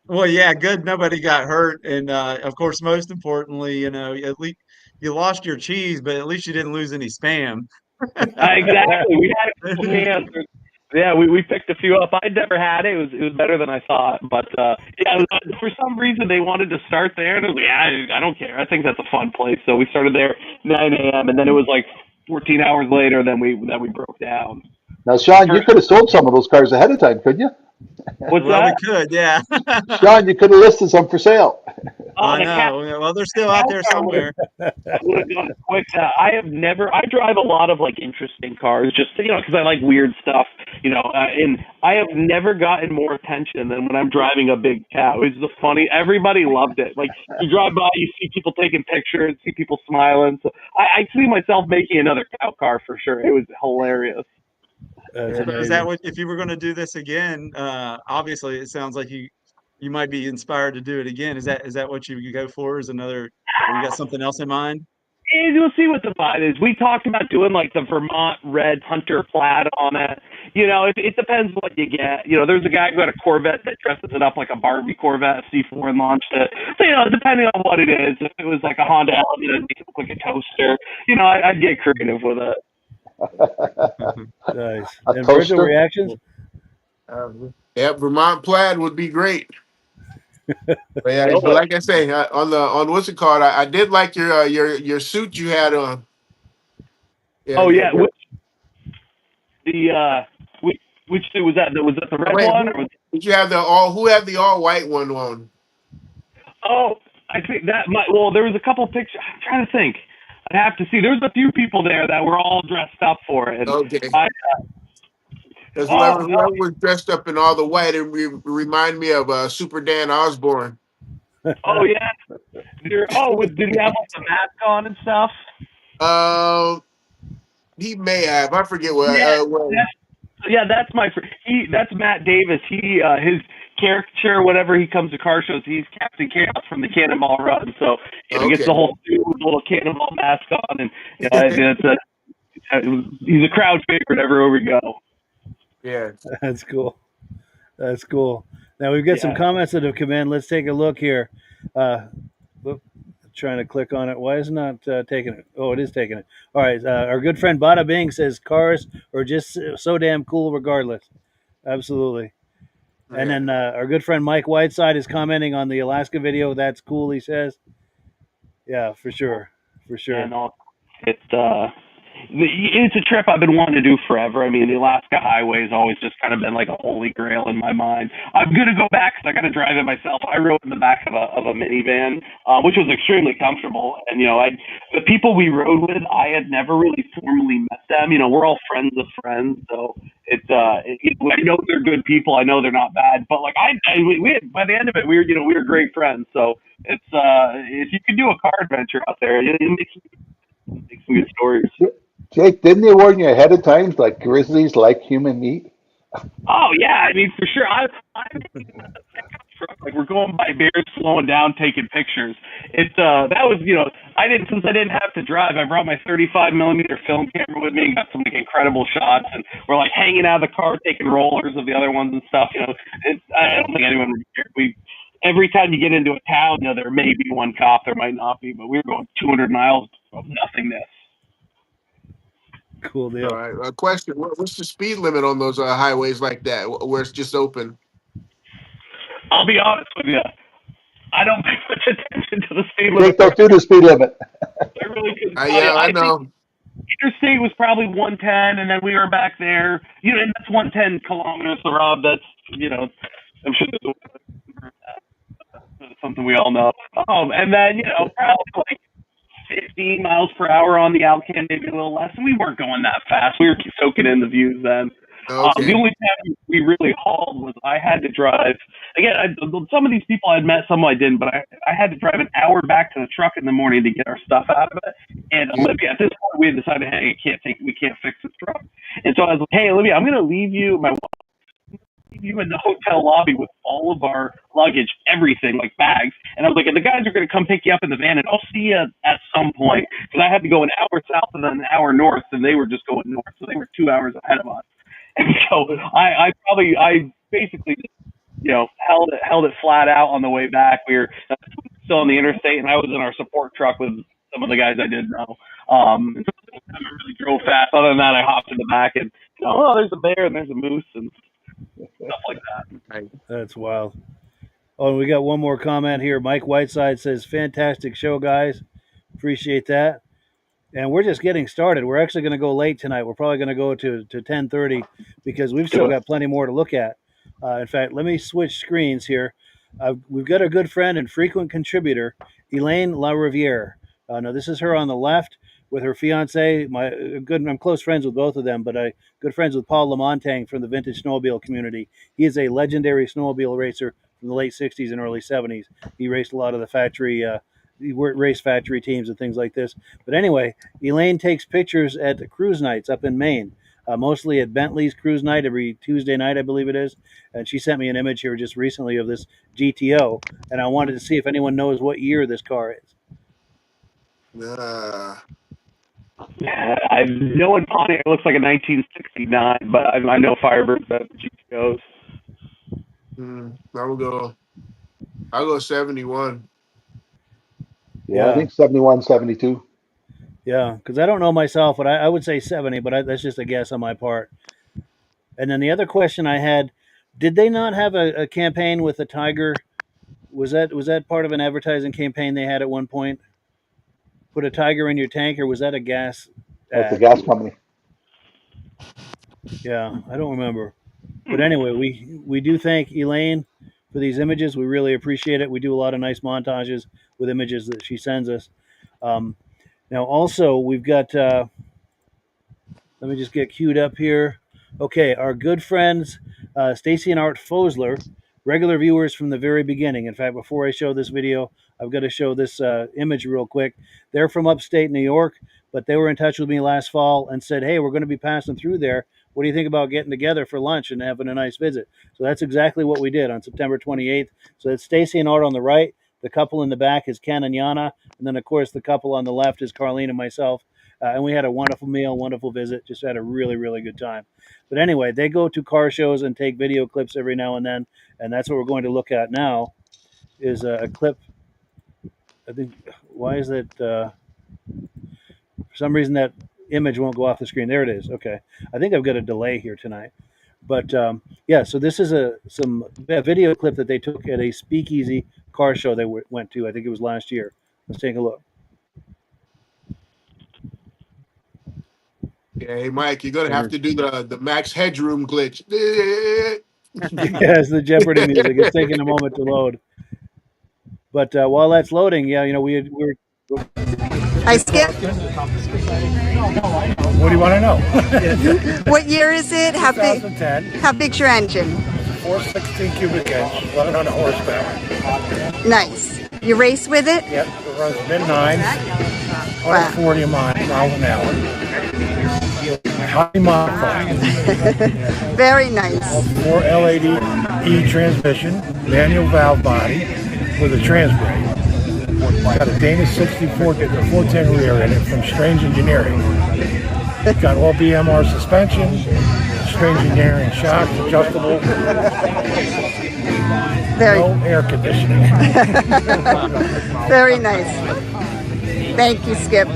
Well, yeah, good. Nobody got hurt, and of course, most importantly, at least you lost your cheese, but at least you didn't lose any spam. Exactly. We had a couple cans. Yeah, we picked a few up. I'd never had it. It was better than I thought. But yeah, for some reason they wanted to start there, and I was like, I don't care. I think that's a fun place. So we started there 9 a.m. and then it was like 14 hours later. Then we broke down. Now, Shaun, you could have sold some of those cars ahead of time, couldn't you? What's Well, that? we could, yeah. Shaun, you could have listed some for sale. I know. Well, they're still out there somewhere. I would have done it quick. I drive a lot of like interesting cars, just because I like weird stuff, and I have never gotten more attention than when I'm driving a big cow. It's just funny. Everybody loved it. Like you drive by, you see people taking pictures, see people smiling. So I see myself making another cow car for sure. It was hilarious. That's So amazing. is that what, if you were going to do this again, obviously it sounds like you might be inspired to do it again. Is that what you go for? Is another, or you got something else in mind? You'll see what the vibe is. We talked about doing like the Vermont red Hunter plaid on it. It depends what you get. There's a guy who had a Corvette that dresses it up like a Barbie Corvette C4 and launched it. So, depending on what it is, if it was like a Honda Element, it'd make it look like a toaster. I'd get creative with it. Nice. A And Virgil, toaster? reactions? Yeah, Vermont plaid would be great. But yeah, but like I say, on what's it called? I did like your suit you had on. Yeah, Oh yeah, which suit was that? Was that the red one? Or was Did you have the all? Who had the all white one on? Oh, I think that might. Well, there was a couple pictures. I'm trying to think. I'd have to see. There was a few people there that were all dressed up for it. And Okay, I, because oh, whoever was dressed up in all the white, it remind me of Super Dan Osborne. oh yeah. Did he have like the mask on and stuff? Um, he may have. I forget what. Yeah, What. that's my. That's Matt Davis. His caricature, whenever he comes to car shows, he's Captain Chaos from the Cannonball Run. So he gets Okay. the whole suit with the little cannonball mask on, and he's a crowd favorite everywhere we go. Yeah. That's cool. That's cool. Now we've got some Yeah. comments that have come in. Let's take a look here. Uh, trying to click on it. Why is it not taking it? Oh, it is taking it. All right. Our good friend Bada Bing says cars are just so damn cool regardless. Absolutely. And Yeah. then our good friend Mike Whiteside is commenting on the Alaska video. That's cool, he says. Yeah, for sure. For sure. And all it's a trip I've been wanting to do forever. I mean, the Alaska Highway has always just kind of been like a holy grail in my mind. I'm gonna go back because I got to drive it myself. I rode in the back of a minivan, which was extremely comfortable. And the people we rode with, I had never really formally met them. We're all friends of friends, so I know they're good people. I know they're not bad, but like we had, by the end of it, we were great friends. So it's if you can do a car adventure out there, it makes some good stories. Jake, didn't they warn you ahead of time, like grizzlies like human meat? Oh yeah, I mean for sure. I'm truck, like we're going by bears, slowing down, taking pictures. That was I didn't have to drive. I brought my 35 millimeter film camera with me and got some like incredible shots. And we're like hanging out of the car, taking rollers of the other ones and stuff. I don't think anyone would care. Every time you get into a town, there may be one cop, there might not be, but we were going 200 miles of nothingness. Cool All deal. right. Question: What's the speed limit on those highways like that, where it's just open? I'll be honest with you. I don't pay much attention to the speed limit. Jake, don't do the speed limit. I really couldn't tell you. Yeah, I I think know. interstate was probably 110, and then we were back there. And that's 110 kilometers, so Rob. That's I'm sure that's something we all know. And then probably like 15 miles per hour on the Alcan, maybe a little less. And we weren't going that fast. We were soaking in the views then. The Okay. only time we really hauled was I had to drive. Again, some of these people I'd met, some I didn't, but I had to drive an hour back to the truck in the morning to get our stuff out of it. And Olivia, at this point, we had decided, hey, we can't fix this truck. And so I was like, hey, Olivia, I'm going to leave you in the hotel lobby with all of our luggage, everything, like bags. And I was like, and the guys are going to come pick you up in the van, and I'll see you at some point. Because I had to go an hour south and then an hour north, and they were just going north. So they were 2 hours ahead of us. And so I basically held it flat out on the way back. We were still on the interstate, and I was in our support truck with some of the guys I did know. I really drove fast. Other than that, I hopped in the back and there's a bear and there's a moose and stuff like that. That's wild. Oh, and we got one more comment here. Mike Whiteside says, fantastic show, guys. Appreciate that. And we're just getting started. We're actually going to go late tonight. We're probably going to go to 10:30 because we've still got plenty more to look at. In fact, let me switch screens here. We've got our good friend and frequent contributor, Elaine LaRiviere. Now, this is her on the left with her fiance. I'm close friends with both of them, but good friends with Paul Lamontagne from the vintage snowmobile community. He is a legendary snowmobile racer from the late 60s and early 70s. He raced a lot of the factory race factory teams and things like this. But anyway, Elaine takes pictures at the cruise nights up in Maine, mostly at Bentley's cruise night every Tuesday night, I believe it is. And she sent me an image here just recently of this GTO, and I wanted to see if anyone knows what year this car is. I know in Pontiac it looks like a 1969, but I know Firebirds have GTOs. I'll go 71. Yeah, I think 71, 72. Yeah, because I don't know myself, but I would say 70, but that's just a guess on my part. And then the other question I had, did they not have a campaign with a Tiger? Was that part of an advertising campaign they had at one point? Put a Tiger in your tank, or was that a gas That's the ad? gas company. Yeah, I don't remember. But anyway, we do thank Elaine for these images. We really appreciate it. We do a lot of nice montages with images that she sends us. Um, Now, also, we've got, let me just get queued up here. Okay, our good friends, Stacy and Art Fosler, regular viewers from the very beginning. In fact, before I show this video, I've got to show this image real quick. They're from upstate New York, but they were in touch with me last fall and said, hey, we're going to be passing through there. What do you think about getting together for lunch and having a nice visit? So that's exactly what we did on September 28th. So it's Stacy and Art on the right. The couple in the back is Ken and Yana. And then, of course, the couple on the left is Carlene and myself. And we had a wonderful meal, wonderful visit, just had a really, really good time. But anyway, they go to car shows and take video clips every now and then. And that's what we're going to look at now is a clip. I think, why is that? For some reason, that image won't go off the screen. There it is. Okay. I think I've got a delay here tonight. But yeah, so this is a video clip that they took at a speakeasy car show they went to. I think it was last year. Let's take a look. Yeah, hey Mike, you're gonna have to do the Max Headroom glitch. Yeah, it's the Jeopardy music. It's taking a moment to load. But while that's loading, yeah, you know, we're I Skip. What do you want to know? What year is it? How big? 2010, How big's your engine? 416 cubic inch, 1100 horsepower. Nice. You race with it? Yep, it runs mid-9, Wow. 140 miles an hour. Highly modified. Very nice. 4 LAD E transmission, manual valve body with a trans brake. Got a Dana 64 410 rear in it from Strange Engineering. Got all BMR suspension, Strange Engineering shocks, adjustable. No air conditioning. Very nice. Thank you, Skip.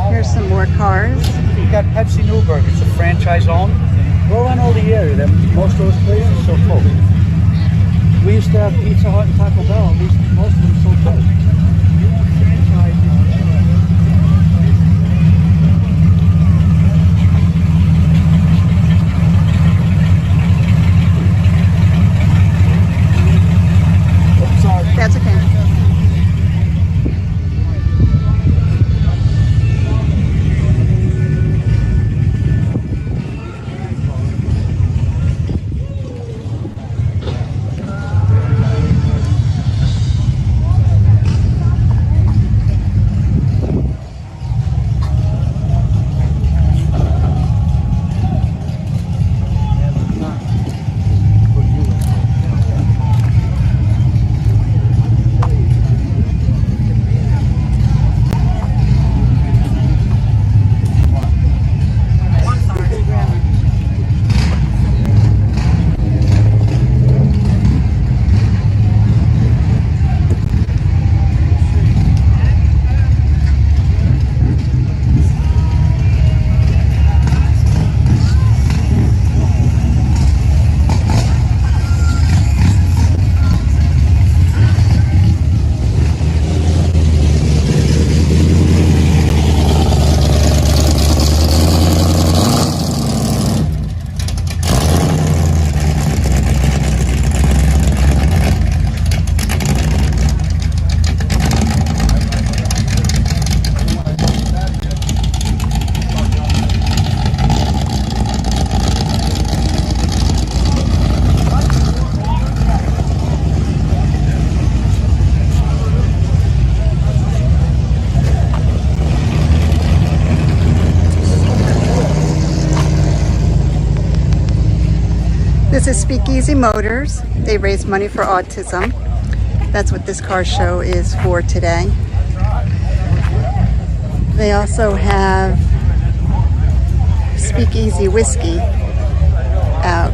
Here's some more cars. We got Pepsi Newburgh. It's a franchise owned. We're around all the area. Most of those places are so full. We used to have Pizza Hut and Taco Bell. At least most of them so close. That's okay. This is Speakeasy Motors. They raise money for autism. That's what this car show is for today. They also have Speakeasy Whiskey. out.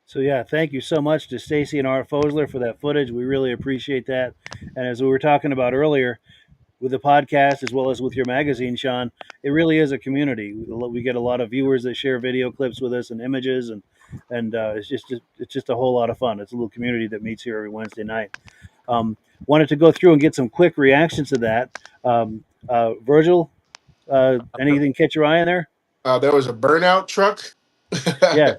So yeah, thank you so much to Stacy and Art Fosler for that footage. We really appreciate that. And as we were talking about earlier, with the podcast as well as with your magazine, Shaun, it really is a community. We get a lot of viewers that share video clips with us and images, and it's just a whole lot of fun. It's a little community that meets here every Wednesday night. Wanted to go through and get some quick reactions to that. Virgil, anything catch your eye in there? There was a burnout truck. Yeah.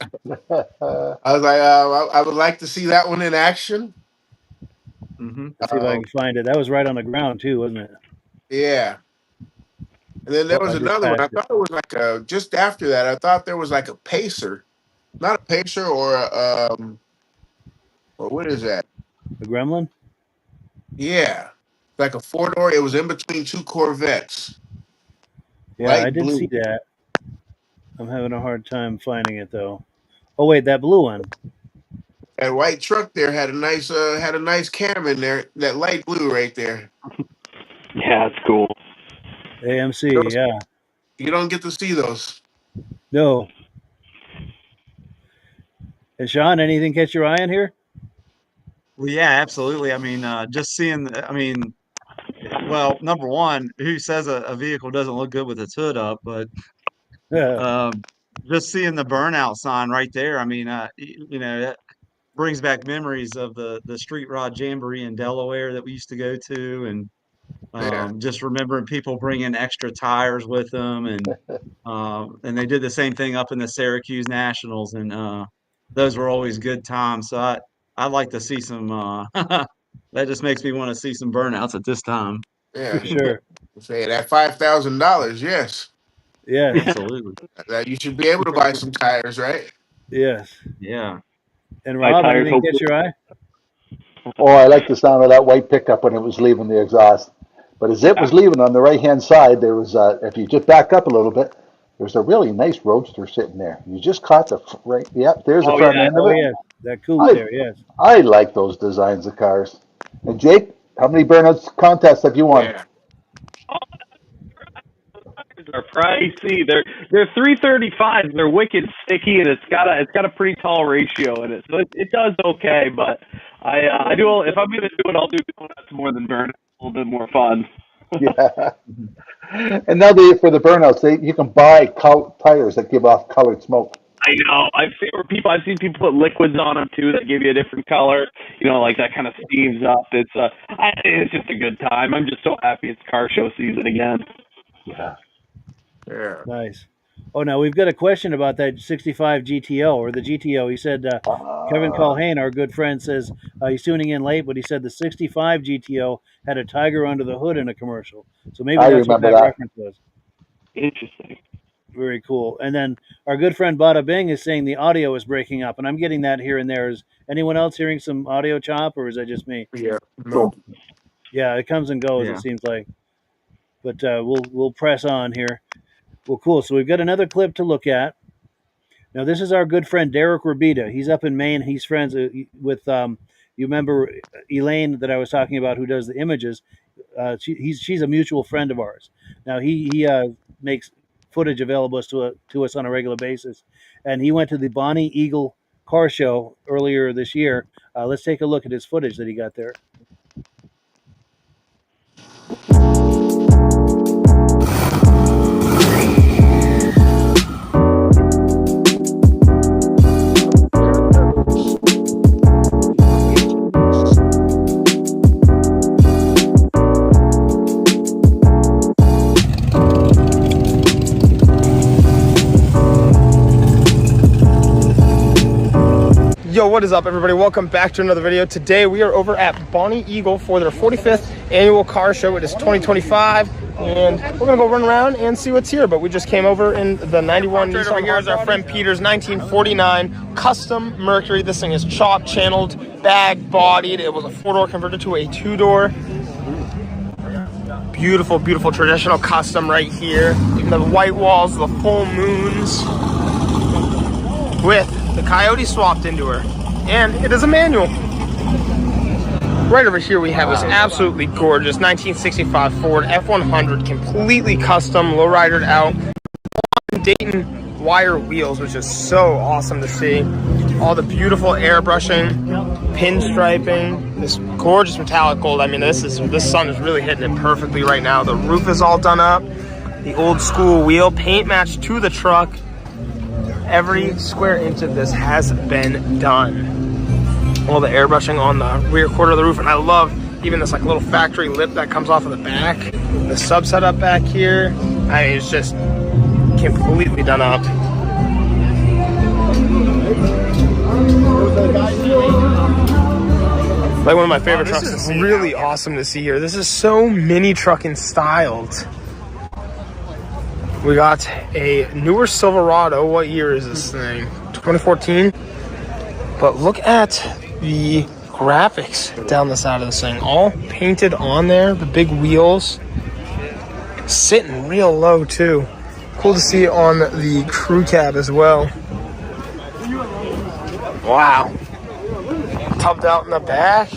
I was like, I would like to see that one in action. Let's see if I can find it. That was right on the ground too, wasn't it? Yeah. And then there Oh, was I just another one. I passed it. thought it was like just after that, I thought there was like a pacer. Not a pacer or what is that? A Gremlin? Yeah. Like a four-door. It was in between two Corvettes. Yeah, I Light did blue. see that. I'm having a hard time finding it though. Oh wait, that blue one. That white truck there had a nice cam in there. That light blue right there. Yeah, it's cool. AMC, Those, yeah. you don't get to see those. No. And Shaun, anything catch your eye in here? Well, yeah, absolutely. I mean, just seeing, well, number one, who says a vehicle doesn't look good with its hood up, but Yeah. just seeing the burnout sign right there. I mean, that brings back memories of the street rod jamboree in Delaware that we used to go to, and Yeah. just remembering people bringing extra tires with them, and they did the same thing up in the Syracuse Nationals, and those were always good times. So I'd like to see some. That just makes me want to see some burnouts at this time. For Yeah. sure. Say that $5,000. Yes. Yes. Absolutely. That you should be able to buy some tires, right? Yes. Yeah. And My Rob, tires, anything catch hopefully. your eye? Oh, I like the sound of that white pickup when it was leaving the exhaust. But as it was leaving on the right-hand side, there was, if you just back up a little bit, there's a really nice roadster sitting there. You just caught the right. Yep, there's the Oh, front yeah. end of Oh it. yes. That coupe there, yes. I like those designs of cars. And Jake, how many burnouts contests have you won? Yeah. Are pricey. They're 335s. They're wicked sticky, and it's got a pretty tall ratio in it, so it does okay. But I do, if I'm gonna do it, I'll do donuts more than burn. A little bit more fun. Yeah. And now for the burnouts, you can buy tires that give off colored smoke. I know. I've seen people put liquids on them too that give you a different color. Like that kind of steams up. It's just a good time. I'm just so happy it's car show season again. Yeah. Yeah. Nice. Oh, now we've got a question about that 65 GTO or the GTO. He said, Kevin Culhane, our good friend, says he's tuning in late, but he said the 65 GTO had a tiger under the hood in a commercial. So maybe I that's what remember that that. reference was. Interesting. Very cool. And then our good friend Bada Bing is saying the audio is breaking up, and I'm getting that here and there. Is anyone else hearing some audio chop, or is that just me? Yeah. No. Yeah, it comes and goes, Yeah. it seems like. But we'll press on here. Well, cool. So we've got another clip to look at. Now, this is our good friend Derek Rabida. He's up in Maine. He's friends with, you remember Elaine that I was talking about who does the images? She's a mutual friend of ours. Now, he makes footage available to us on a regular basis. And he went to the Bonnie Eagle car show earlier this year. Let's take a look at his footage that he got there. Yo, what is up everybody? Welcome back to another video. Today we are over at Bonnie Eagle for their 45th annual car show. It is 2025 and we're gonna go run around and see what's here. But we just came over in the 91 Nissan. Over here is our friend Peter's 1949 custom Mercury. This thing is chop channeled, bag bodied. It was a 4-door converted to a 2-door. Beautiful, beautiful traditional custom right here. The white walls, the full moons with the Coyote swapped into her, and it is a manual. Right over here we have this absolutely gorgeous 1965 Ford F100, completely custom, lowridered out, Dayton wire wheels, which is so awesome to see. All the beautiful airbrushing, pinstriping, this gorgeous metallic gold. I mean, this sun is really hitting it perfectly right now. The roof is all done up. The old school wheel paint match to the truck. Every square inch of this has been done. All the airbrushing on the rear quarter of the roof, and I love even this like little factory lip that comes off of the back. The sub setup back here, I mean, it's just completely done up. Like one of my favorite trucks. It's really awesome to see here. This is so mini trucking styled. We got a newer Silverado. What year is this thing? 2014. But look at the graphics down the side of this thing. All painted on there. The big wheels. Sitting real low too. Cool to see on the crew cab as well. Wow. Tubbed out in the back.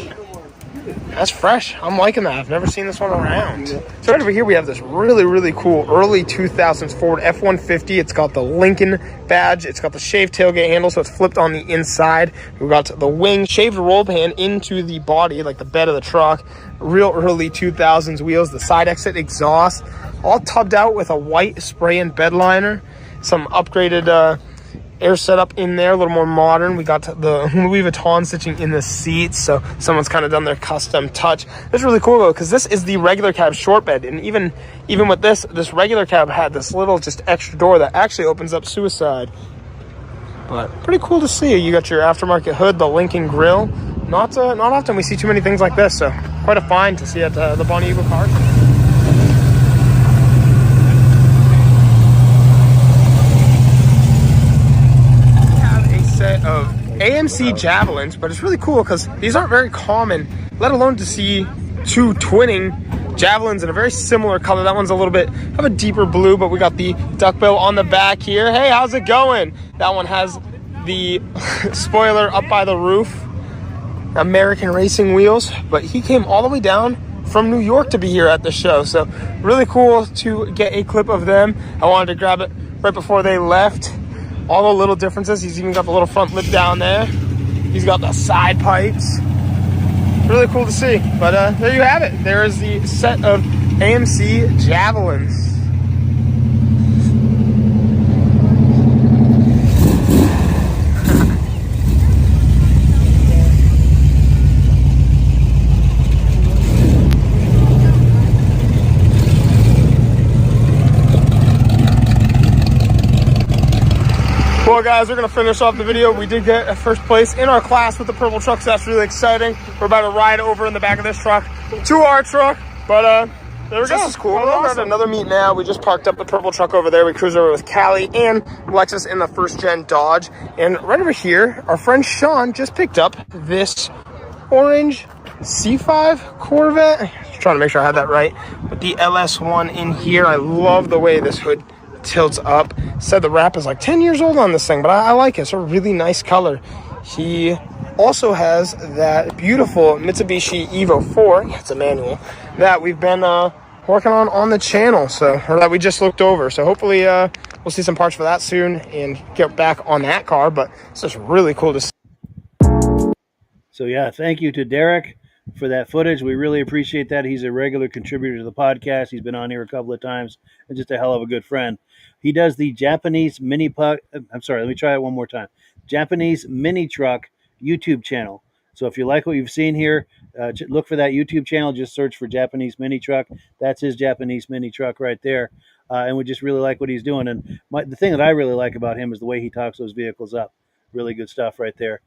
That's fresh. I'm liking that. I've never seen this one around. So right over here we have this really, really cool early 2000s Ford F-150. It's got the Lincoln badge. It's got the shaved tailgate handle, so it's flipped on the inside. We've got the wing shaved roll pan into the body, like the bed of the truck. Real early 2000s wheels. The side exit exhaust. All tubbed out with a white spray and bed liner. Some upgraded air setup in there, a little more modern. We got the Louis Vuitton stitching in the seats, so someone's kind of done their custom touch. It's really cool though, because this is the regular cab short bed, and even with this regular cab had this little just extra door that actually opens up suicide. But pretty cool to see. You got your aftermarket hood, the Lincoln grill. Not often we see too many things like this, so quite a find to see at the Bonnie Eagle Car Show. Of AMC Javelins, but it's really cool because these aren't very common, let alone to see two twinning Javelins in a very similar color. That one's a little bit of a deeper blue, but we got the duckbill on the back here. Hey, how's it going? That one has the spoiler up by the roof. American Racing wheels, but he came all the way down from New York to be here at the show, so really cool to get a clip of them. I wanted to grab it right before they left. All the little differences. He's even got the little front lip down there. He's got the side pipes. Really cool to see. But there you have it. There is the set of AMC Javelins. Well guys, we're going to finish off the video. We did get a first place in our class with the purple truck, so that's really exciting. We're about to ride over in the back of this truck to our truck, but there we go. This is cool. We're awesome. At another meet now. We just parked up the purple truck over there. We cruised over with Callie and Lexus in the first gen Dodge. And right over here, our friend Shaun just picked up this orange C5 Corvette. Just trying to make sure I had that right. With the LS1 in here. I love the way this hood tilts up. Said the wrap is like 10 years old on this thing, but I like it. It's a really nice color. He also has that beautiful Mitsubishi Evo 4, it's a manual, that we've been working on the channel, or that we just looked over. So hopefully we'll see some parts for that soon and get back on that car, but it's just really cool to see. So yeah, thank you to Derek for that footage. We really appreciate that. He's a regular contributor to the podcast. He's been on here a couple of times and just a hell of a good friend. He does the Japanese mini puck. I'm sorry, let me try it one more time. Japanese mini truck YouTube channel. So if you like what you've seen here, look for that YouTube channel. Just search for Japanese mini truck. That's his Japanese mini truck right there. And we just really like what he's doing. And the thing that I really like about him is the way he talks those vehicles up. Really good stuff right there.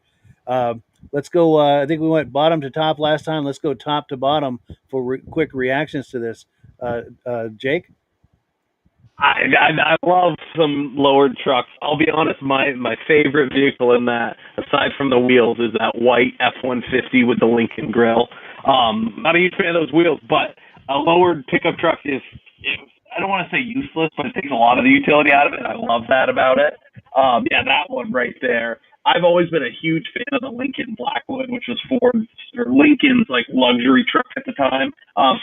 Let's go. I think we went bottom to top last time. Let's go top to bottom for quick reactions to this. Jake? I love some lowered trucks. I'll be honest, my favorite vehicle in that, aside from the wheels, is that white F-150 with the Lincoln grill. Not a huge fan of those wheels, but a lowered pickup truck is, I don't want to say useless, but it takes a lot of the utility out of it. I love that about it. Yeah, that one right there. I've always been a huge fan of the Lincoln Blackwood, which was Ford's or Lincoln's like luxury truck at the time.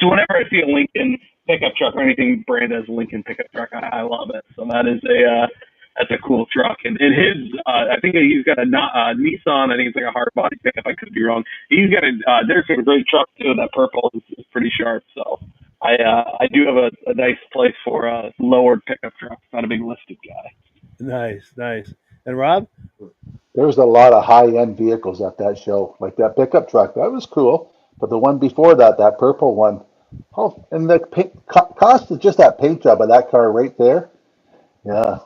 So whenever I see a Lincoln pickup truck or anything branded as a Lincoln pickup truck, I love it. So that's a cool truck. And his, I think he's got a Nissan. I think it's like a hard body pickup. I could be wrong. He's got Derek's got a great truck too. That purple is pretty sharp. So I do have a nice place for lowered pickup trucks. Not a big lifted guy. Nice, nice. And Rob? There was a lot of high-end vehicles at that show, like that pickup truck. That was cool. But the one before that, that purple one, oh, and the cost of just that paint job of that car right there. Yeah.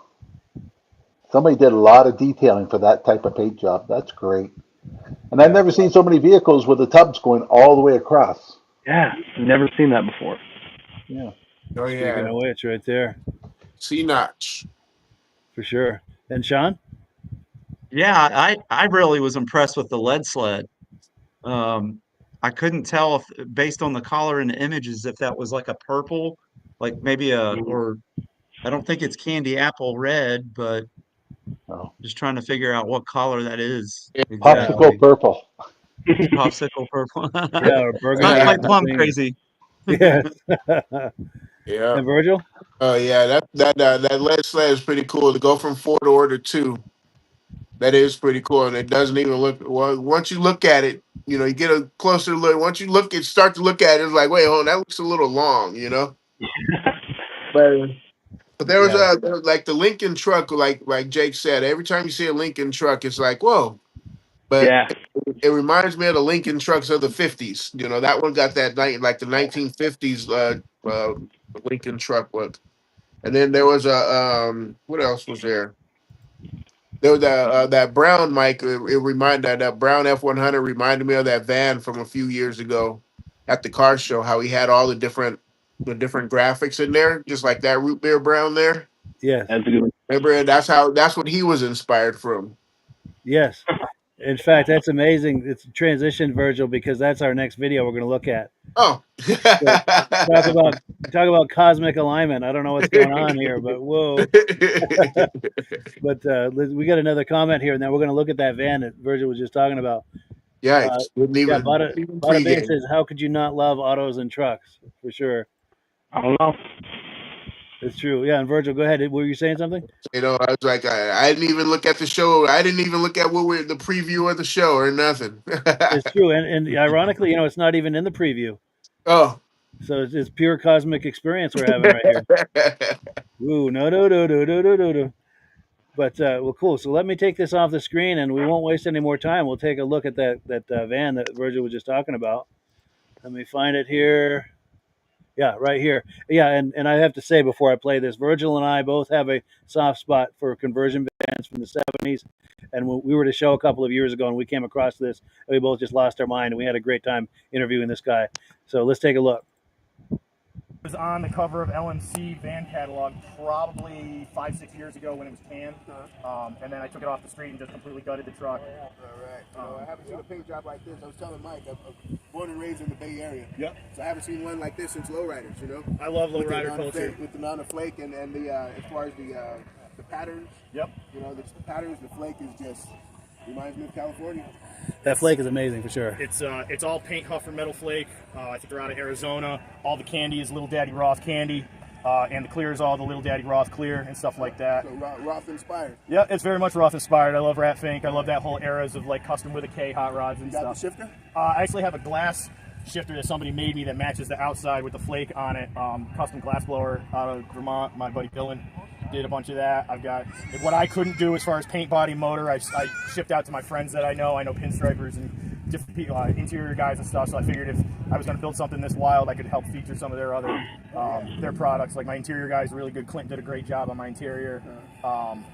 Somebody did a lot of detailing for that type of paint job. That's great. And I've never seen so many vehicles with the tubs going all the way across. Yeah, never seen that before. Yeah. Oh Speaking yeah, of which, right there, C-notch. for sure. And Shaun? Yeah, I really was impressed with the lead sled. I couldn't tell if, based on the color and the images, if that was like a purple, like maybe or I don't think it's candy apple red, but Oh. just trying to figure out what color that is Popsicle exactly. purple. Popsicle purple. Yeah, or It's burgundy. not quite or plum green. crazy. Yes. Yeah. And Virgil? Oh yeah, that lead sled is pretty cool. To go from 4 to order 2, that is pretty cool, and it doesn't even look well. Once you look at it, you know, you get a closer look. Once you start to look at it, it's like, wait, hold on, that looks a little long, you know. But there was Yeah. like the Lincoln truck, like Jake said. Every time you see a Lincoln truck, it's like, whoa. But Yeah. it reminds me of the Lincoln trucks of the 50s. You know, that one got that like the 1950s Lincoln truck look. And then there was what else was there? There was that brown Mike. It reminded that brown F-100 reminded me of that van from a few years ago at the car show. How he had all the different graphics in there, just like that root beer brown there. Yes. That's a good one. Remember, that's what he was inspired from. Yes. In fact, that's amazing. It's a transition, Virgil, because that's our next video we're going to look at. Oh, So talk about cosmic alignment. I don't know what's going on here, but whoa. But we got another comment here, and then we're going to look at that van that Virgil was just talking about. Yikes! Yeah, Bada Bing says, "How could you not love autos and trucks?" For sure. I don't know. It's true. Yeah, and Virgil, go ahead. Were you saying something? You know, I was like, I didn't even look at the show. I didn't even look at the preview of the show or nothing. It's true, and ironically, you know, it's not even in the preview. Oh, So it's pure cosmic experience we're having right here. Ooh, no. But well, cool. So let me take this off the screen, and we won't waste any more time. We'll take a look at that van that Virgil was just talking about. Let me find it here. Yeah, right here. Yeah, and I have to say before I play this, Virgil and I both have a soft spot for conversion vans from the 70s. And we were at a show a couple of years ago, and we came across this, and we both just lost our mind, and we had a great time interviewing this guy. So let's take a look. Was on the cover of LMC van catalog probably 5-6 years ago when it was canned, and then I took it off the street and just completely gutted the truck. All right. I haven't seen a paint job like this. I was telling Mike, I'm born and raised in the Bay Area. Yep. So I haven't seen one like this since lowriders. You know. I love lowrider culture. With the amount of flake and the as far as the patterns. Yep. You know, the patterns, the flake is just reminds me of California. That flake is amazing for sure. It's all paint huffer metal flake. I think they're out of Arizona. All the candy is Little Daddy Roth candy, and the clear is all the Little Daddy Roth clear and stuff like that. So Roth inspired. Yeah, it's very much Roth inspired. I love Rat Fink. I love that whole eras of like custom with a K hot rods and You got stuff. the shifter? I actually have a glass shifter that somebody made me that matches the outside with the flake on it. Custom glass blower out of Vermont. My buddy Dylan did a bunch of that. I've got what I couldn't do as far as paint, body, motor. I shipped out to my friends that I know pinstripers and different people, interior guys and stuff. So I figured if I was going to build something this wild, I could help feature some of their other their products. Like my interior guys are really good. Clint did a great job on my interior. And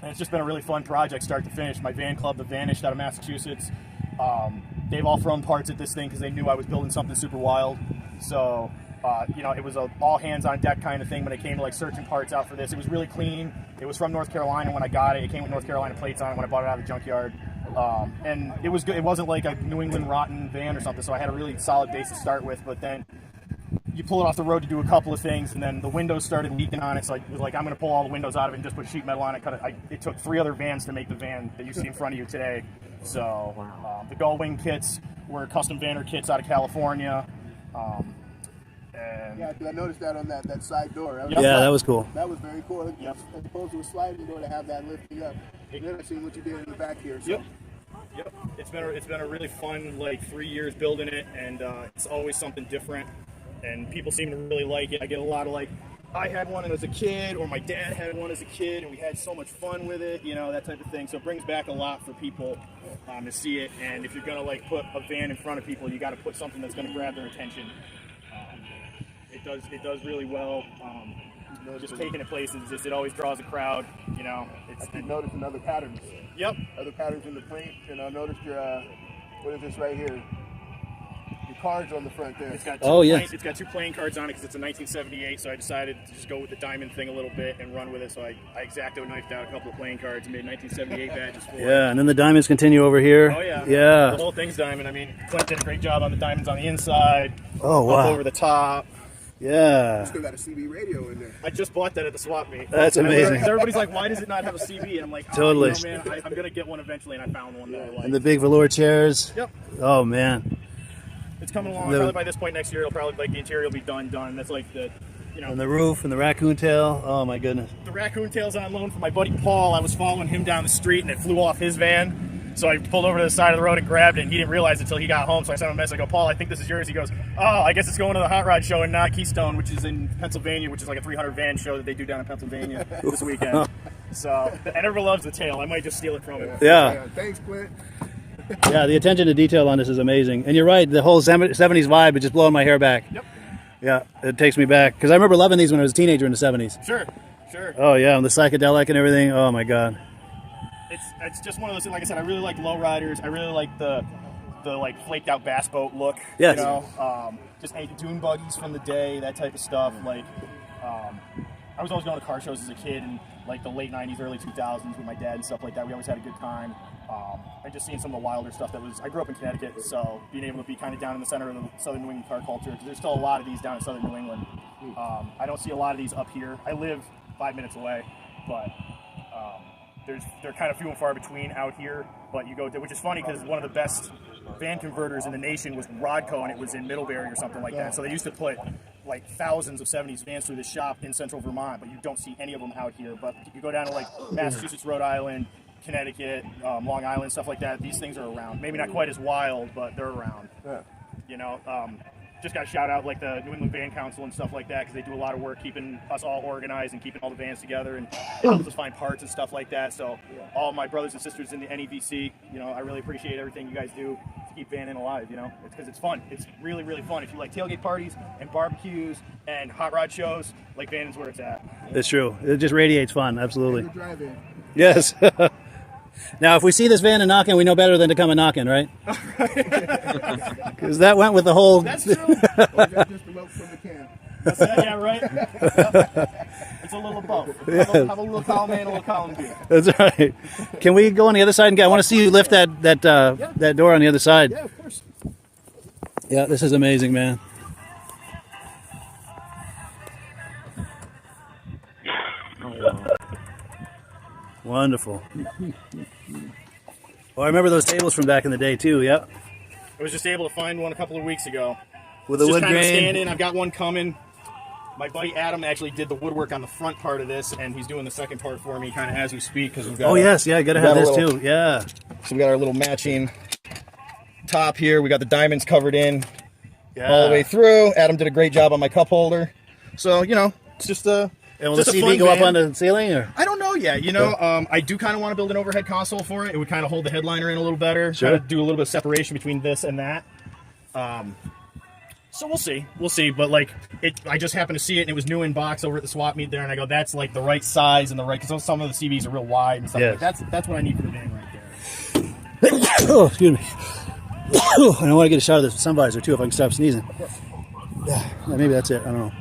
it's just been a really fun project, start to finish. My van club, The Vanished, out of Massachusetts, they've all thrown parts at this thing because they knew I was building something super wild. So, you know, it was a all hands on deck kind of thing when it came to like searching parts out for this. It was really clean. It was from North Carolina when I got it. It came with North Carolina plates on it when I bought it out of the junkyard. And it was good. It wasn't like a New England rotten van or something. So I had a really solid base to start with. But then you pull it off the road to do a couple of things, and then the windows started leaking on it. So I was like, I'm going to pull all the windows out of it and just put sheet metal on it. It took 3 other vans to make the van that you see in front of you today. So the gull wing kits were custom vanner kits out of California. Yeah, I noticed that on that side door. That was cool. That was very cool. As opposed to a sliding door to have that lifting up. Then I see what you did in the back here. So. Yep. It's been a really fun 3 years building it, and it's always something different. And people seem to really like it. I get a lot of I had one as a kid, or my dad had one as a kid, and we had so much fun with it, that type of thing. So it brings back a lot for people to see it. And if you're gonna put a van in front of people, you got to put something that's gonna grab their attention. It does really well. Just taking it places, it always draws a crowd. I keep noticing other patterns. Yep. Other patterns in the paint. And I noticed your what is this right here? Your cards on the front there. It's got two playing cards on it because it's a 1978. So I decided to just go with the diamond thing a little bit and run with it. So I X-Acto knifed out a couple of playing cards and made 1978 badges for it. Yeah, and then the diamonds continue over here. Oh yeah. Yeah. The whole thing's diamond. I mean, Clint did a great job on the diamonds on the inside. Oh wow. Up over the top. Yeah. You still got a CB radio in there. I just bought that at the swap meet. That's amazing. Everybody's like, why does it not have a CB? And I'm like, totally. Man, I'm going to get one eventually, and I found one that I like. And the big velour chairs. Yep. Oh, man. It's coming along. Probably by this point next year, it'll probably, the interior will be done. That's the, And the roof and the raccoon tail. Oh, my goodness. The raccoon tail's on loan for my buddy Paul. I was following him down the street, and it flew off his van. So I pulled over to the side of the road and grabbed it, and he didn't realize it until he got home. So I sent him a message. I go, Paul, I think this is yours. He goes, oh, I guess it's going to the Hot Rod Show in Keystone, which is in Pennsylvania, which is like a 300 van show that they do down in Pennsylvania this weekend. So, and everyone loves the tail. I might just steal it from him. Yeah. Thanks, Clint. Yeah, the attention to detail on this is amazing. And you're right, the whole 70s vibe is just blowing my hair back. Yep. Yeah, it takes me back. Because I remember loving these when I was a teenager in the 70s. Sure. Oh, yeah, and the psychedelic and everything. Oh, my God. It's just one of those things. Like I said, I really like lowriders. I really like the flaked out bass boat look. Yes. Just dune buggies from the day, that type of stuff. I was always going to car shows as a kid in the late 90s, early 2000s with my dad and stuff like that. We always had a good time. I just seen some of the wilder stuff I grew up in Connecticut, so being able to be kind of down in the center of the Southern New England car culture, because there's still a lot of these down in Southern New England. I don't see a lot of these up here. I live 5 minutes away, but they're kind of few and far between out here. But you go to, which is funny because one of the best van converters in the nation was Rodco, and it was in Middlebury or something like that. So they used to put thousands of 70s vans through the shop in central Vermont, but you don't see any of them out here. But you go down to Massachusetts, Rhode Island, Connecticut, Long Island, stuff like that. These things are around. Maybe not quite as wild, but they're around. Yeah. Just got to shout out the New England Van Council and stuff like that, because they do a lot of work keeping us all organized and keeping all the vans together, and it helps us find parts and stuff like that. So all my brothers and sisters in the NEVC, I really appreciate everything you guys do to keep vanning alive. It's because it's fun. It's really, really fun. If you like tailgate parties and barbecues and hot rod shows, Vanning's where it's at. It's true. It just radiates fun. Absolutely. Good drive-in. Yes. Now, if we see this van and knocking, we know better than to come and knocking, right? Because that went with the whole... That's true. Just the milk from the can. That's that, yeah, right? It's a little both. Yes. Have a little column A and a little column B. That's right. Can we go on the other side and get... I want to see you lift that door on the other side. Yeah, of course. Yeah, this is amazing, man. Wonderful. Well, I remember those tables from back in the day too. Yep. I was just able to find one a couple of weeks ago. With the wood grain. Just kind of standing. I've got one coming. My buddy Adam actually did the woodwork on the front part of this, and he's doing the second part for me kind of as we speak. Cause we've got you got to have this too. Yeah. So we got our little matching top here. We got the diamonds covered in all the way through. Adam did a great job on my cup holder. So, it's just a... And will the CV go up on the ceiling? Or? I don't know yet. I do kind of want to build an overhead console for it. It would kind of hold the headliner in a little better. Sure. Kind of do a little bit of separation between this and that. So we'll see. But I just happened to see it, and it was new in box over at the swap meet there, and I go, that's the right size and the right, because some of the CVs are real wide and stuff. Yes. That's what I need for the van right there. Oh, excuse me. And I want to get a shot of this sun visor too, if I can stop sneezing. Yeah, maybe that's it. I don't know.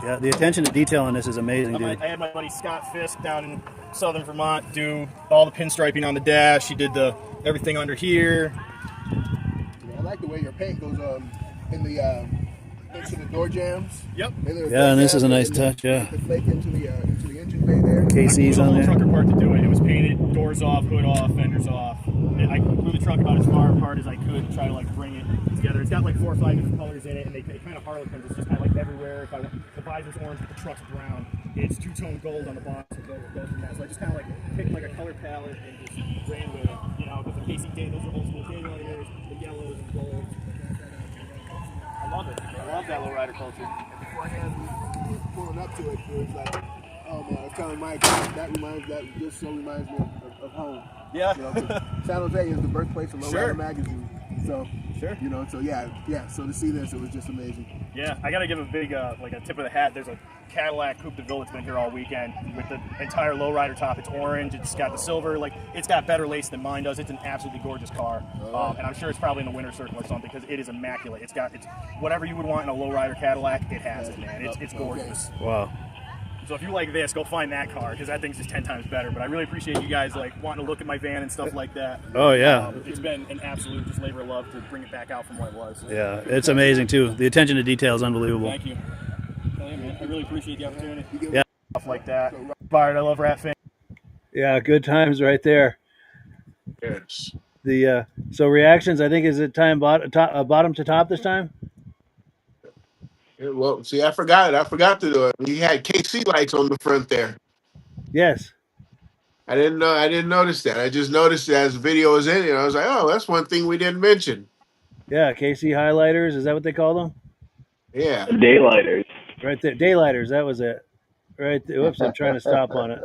Yeah, the attention to detail on this is amazing, dude. I had my buddy Scott Fisk down in southern Vermont do all the pinstriping on the dash. He did everything under here. like the way your paint goes in the into the door jams. Yep. Yeah, and this is a nice touch. Yeah. The flake into the engine bay there. KC's I on blew the whole there. truck apart to do it. It was painted, doors off, hood off, fenders off. And I blew the truck about as far apart as I could to try to like bring it together. It's got like 4 or 5 different colors in it, and they kind of harlequins. It's just kind of like everywhere. If I want the visor's orange, but the truck's brown. It's two-tone gold on the bottom, so it goes from that. So I just kind of like picked like a color palette and just ran with it. You know, because the KC day, those are old school daylighters, the yellows and golds. I love it. I love that lowrider culture. Pulling up to it, it was like, oh man, it's kind of my that just so reminds me of home. Yeah. You know, San Jose is the birthplace of Lowrider magazine. So sure. You know, so yeah. So to see this, it was just amazing. Yeah, I gotta give a big like a tip of the hat. There's a Cadillac Coupe de Ville that's been here all weekend with the entire lowrider top. It's orange. It's got the silver. Like it's got better lace than mine does. It's an absolutely gorgeous car, and I'm sure it's probably in the winner's circle or something because it is immaculate. It's whatever you would want in a lowrider Cadillac. It has it, man. It's gorgeous. Wow. So if you like this, go find that car because that thing's just 10 times better. But I really appreciate you guys like wanting to look at my van and stuff like that. Oh yeah. It's been an absolute just labor of love to bring it back out from what it was. Yeah, it's amazing too. The attention to detail is unbelievable. Thank you. Yeah, man. I really appreciate the opportunity. Yeah. Stuff like that. Fired. I love Rat Fan. Yeah, good times right there. Yes. The so reactions. I think is it time bottom to top this time. Yeah, well, see, I forgot to do it. He had KC lights on the front there. Yes. I didn't know. I didn't notice that. I just noticed it as the video was in it. I was like, oh, that's one thing we didn't mention. Yeah, KC highlighters. Is that what they call them? Yeah. Daylighters. Right there, daylighters. That was it. Right there. Whoops! I'm trying to stop on it.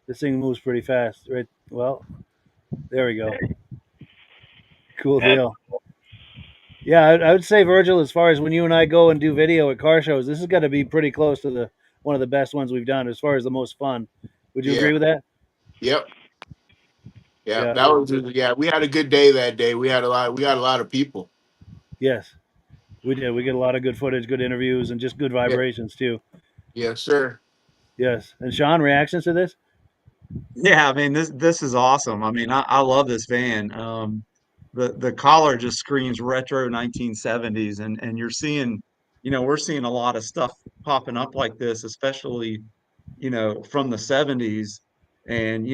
This thing moves pretty fast. Right. Well, there we go. Cool deal. Yeah, I would say, Virgil, as far as when you and I go and do video at car shows, this has got to be pretty close to one of the best ones we've done as far as the most fun. Would you agree with that? Yep. Yeah, that was we had a good day that day. We got a lot of people. Yes, we did. We get a lot of good footage, good interviews, and just good vibrations too. Yes, sir. Yes. And Shaun, reactions to this? Yeah, I mean this is awesome. I mean, I love this van. The collar just screams retro 1970s, and you're seeing, we're seeing a lot of stuff popping up like this, especially, from the 70s. And,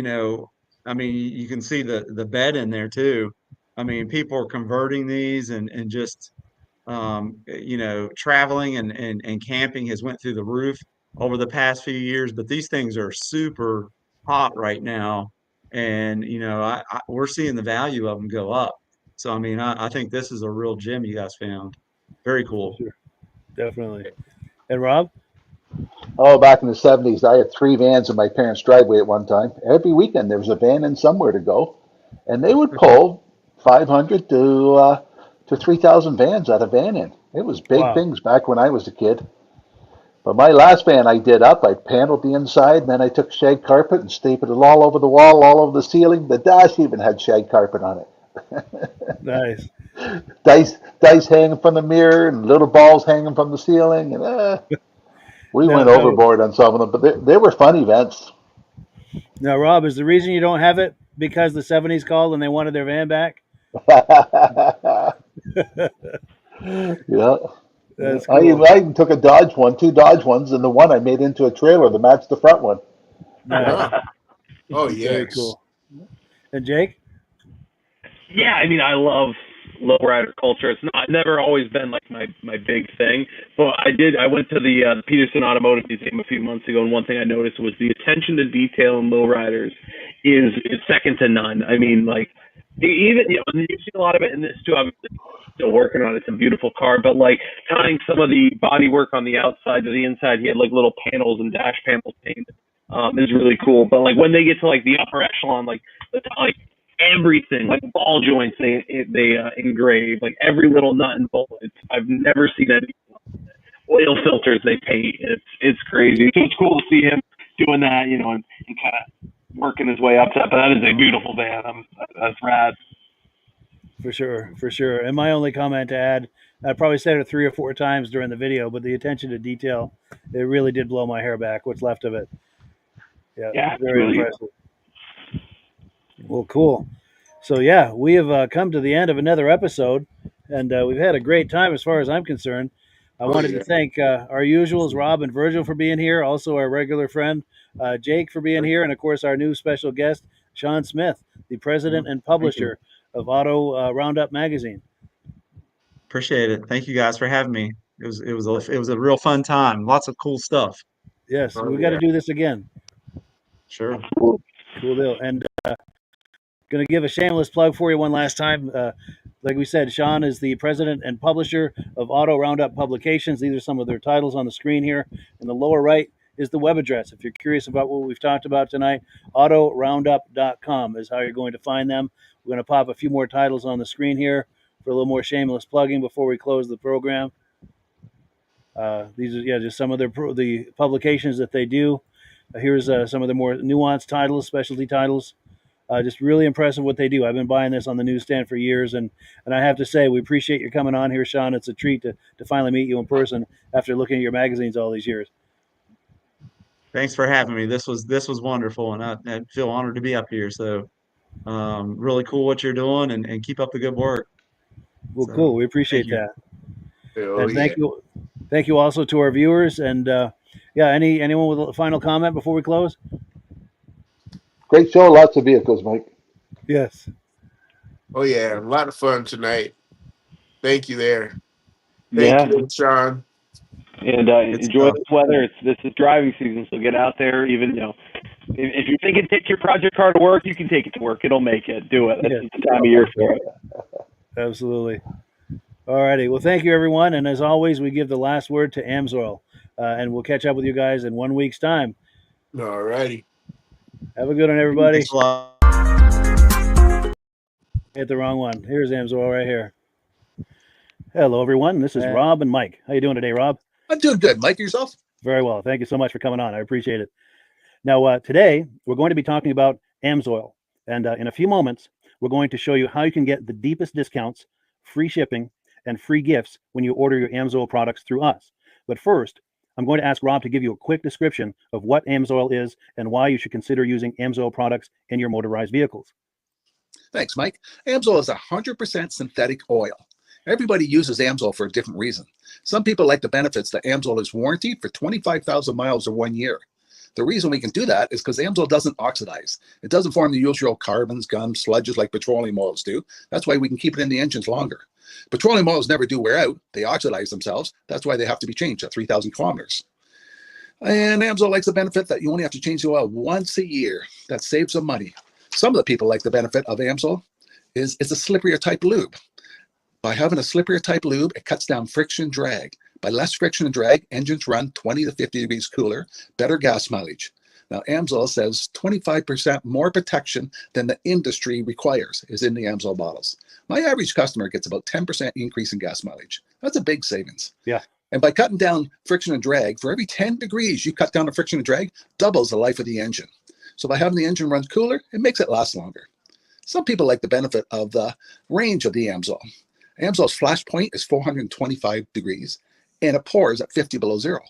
I mean, you can see the bed in there too. I mean, people are converting these and just traveling and camping has went through the roof over the past few years, but these things are super hot right now. And, we're seeing the value of them go up. So, I mean, I think this is a real gem you guys found. Very cool. Sure. Definitely. And Rob? Oh, back in the 70s, I had 3 vans in my parents' driveway at one time. Every weekend there was a van in somewhere to go, and they would pull 500 to 3,000 vans out of van in. It was big things back when I was a kid. But my last van I did up, I paneled the inside, and then I took shag carpet and stapled it all over the wall, all over the ceiling. The dash even had shag carpet on it. Nice. Dice hanging from the mirror and little balls hanging from the ceiling. And we went overboard on some of them, but they were fun events. Now, Rob, is the reason you don't have it because the 70s called and they wanted their van back? Yeah. That's cool. I even took a Dodge one, 2 Dodge ones, and the one I made into a trailer that matched the front one. Nice. Oh, yes. Very cool. And Jake? Yeah, I mean, I love lowrider culture. It's never always been like my big thing, but I went to the Peterson Automotive Museum a few months ago, and one thing I noticed was the attention to detail in lowriders is second to none. I mean, like, even, and you've seen a lot of it in this too. I'm still working on it. It's a beautiful car, but like tying some of the body work on the outside to the inside, he had like little panels and dash panels painted. Is really cool. But like when they get to like the upper echelon, like everything, like ball joints, they engrave, like every little nut and bolt. I've never seen any oil filters they paint. It's crazy. So it's cool to see him doing that, and kind of working his way up to that. But that is a beautiful van. That's rad. For sure. And my only comment to add, I probably said it 3 or 4 times during the video, but the attention to detail, it really did blow my hair back, what's left of it. Yeah, very really impressive. Well, cool. So, yeah, we have come to the end of another episode. and we've had a great time as far as I'm concerned. I Oh wanted to yeah. thank our usuals, Rob and Virgil, for being here. Also, our regular friend Jake for being here, and of course, our new special guest, Shaun Smith, the president and Thank you. publisher of Auto Roundup magazine. Appreciate it. Thank you guys for having me. It was a real fun time. Lots of cool stuff. Yes, Oh we've got to yeah. do this again. Sure. Cool deal. And going to give a shameless plug for you one last time. Like we said, Shaun is the president and publisher of Auto Roundup Publications. These are some of their titles on the screen here. In the lower right is the web address. If you're curious about what we've talked about tonight, autoroundup.com is how you're going to find them. We're going to pop a few more titles on the screen here for a little more shameless plugging before we close the program. These are just some of the publications that they do. Here's some of the more nuanced titles, specialty titles. Just really impressive what they do. I've been buying this on the newsstand for years, and I have to say, we appreciate you coming on here, Shaun. It's a treat to finally meet you in person after looking at your magazines all these years. Thanks for having me. This was wonderful, and I feel honored to be up here. So really cool what you're doing, and keep up the good work. Well, So cool. We thank appreciate you. that, Oh and yeah. thank you also to our viewers. And anyone with a final comment before we close? Great show, lots of vehicles, Mike. Yes. Oh yeah. A lot of fun tonight. Thank you there. Thank Yeah, you, Shaun. and Good enjoy stuff. this weather. This is driving season, so get out there. Even if you're thinking take your project car to work, you can take it to work. It'll make it. Do it. This Yes. is the time of year for it. Absolutely. All righty. Well, thank you, everyone. And as always, we give the last word to Amsoil, and we'll catch up with you guys in 1 week's time. All righty. Have a good one, Thanks everybody. a lot. Hit the wrong one. Here's Amsoil right here. Hello, everyone. This is Rob and Mike. How you doing today, Rob? I'm doing good. Mike, yourself? Very well. Thank you so much for coming on. I appreciate it. Now, today we're going to be talking about Amsoil, and in a few moments we're going to show you how you can get the deepest discounts, free shipping, and free gifts when you order your Amsoil products through us. But first, I'm going to ask Rob to give you a quick description of what Amsoil is and why you should consider using Amsoil products in your motorized vehicles. Thanks, Mike. Amsoil is 100% synthetic oil. Everybody uses Amsoil for a different reason. Some people like the benefits that Amsoil is warranted for 25,000 miles or 1 year. The reason we can do that is because Amsoil doesn't oxidize. It doesn't form the usual carbons, gums, sludges like petroleum oils do. That's why we can keep it in the engines longer. Petroleum oils never do wear out. They oxidize themselves. That's why they have to be changed at 3,000 kilometers. And Amsoil likes the benefit that you only have to change the oil once a year. That saves some money. Some of the people like the benefit of Amsoil is it's a slipperier type lube. By having a slipperier type lube, it cuts down friction and drag. By less friction and drag, engines run 20 to 50 degrees cooler, better gas mileage. Now, Amsoil says 25% more protection than the industry requires is in the Amsoil bottles. My average customer gets about 10% increase in gas mileage. That's a big savings. Yeah. And by cutting down friction and drag, for every 10 degrees you cut down the friction and drag, doubles the life of the engine. So by having the engine run cooler, it makes it last longer. Some people like the benefit of the range of the Amsoil. Amsoil's flash point is 425 degrees, and it pours at 50 below zero.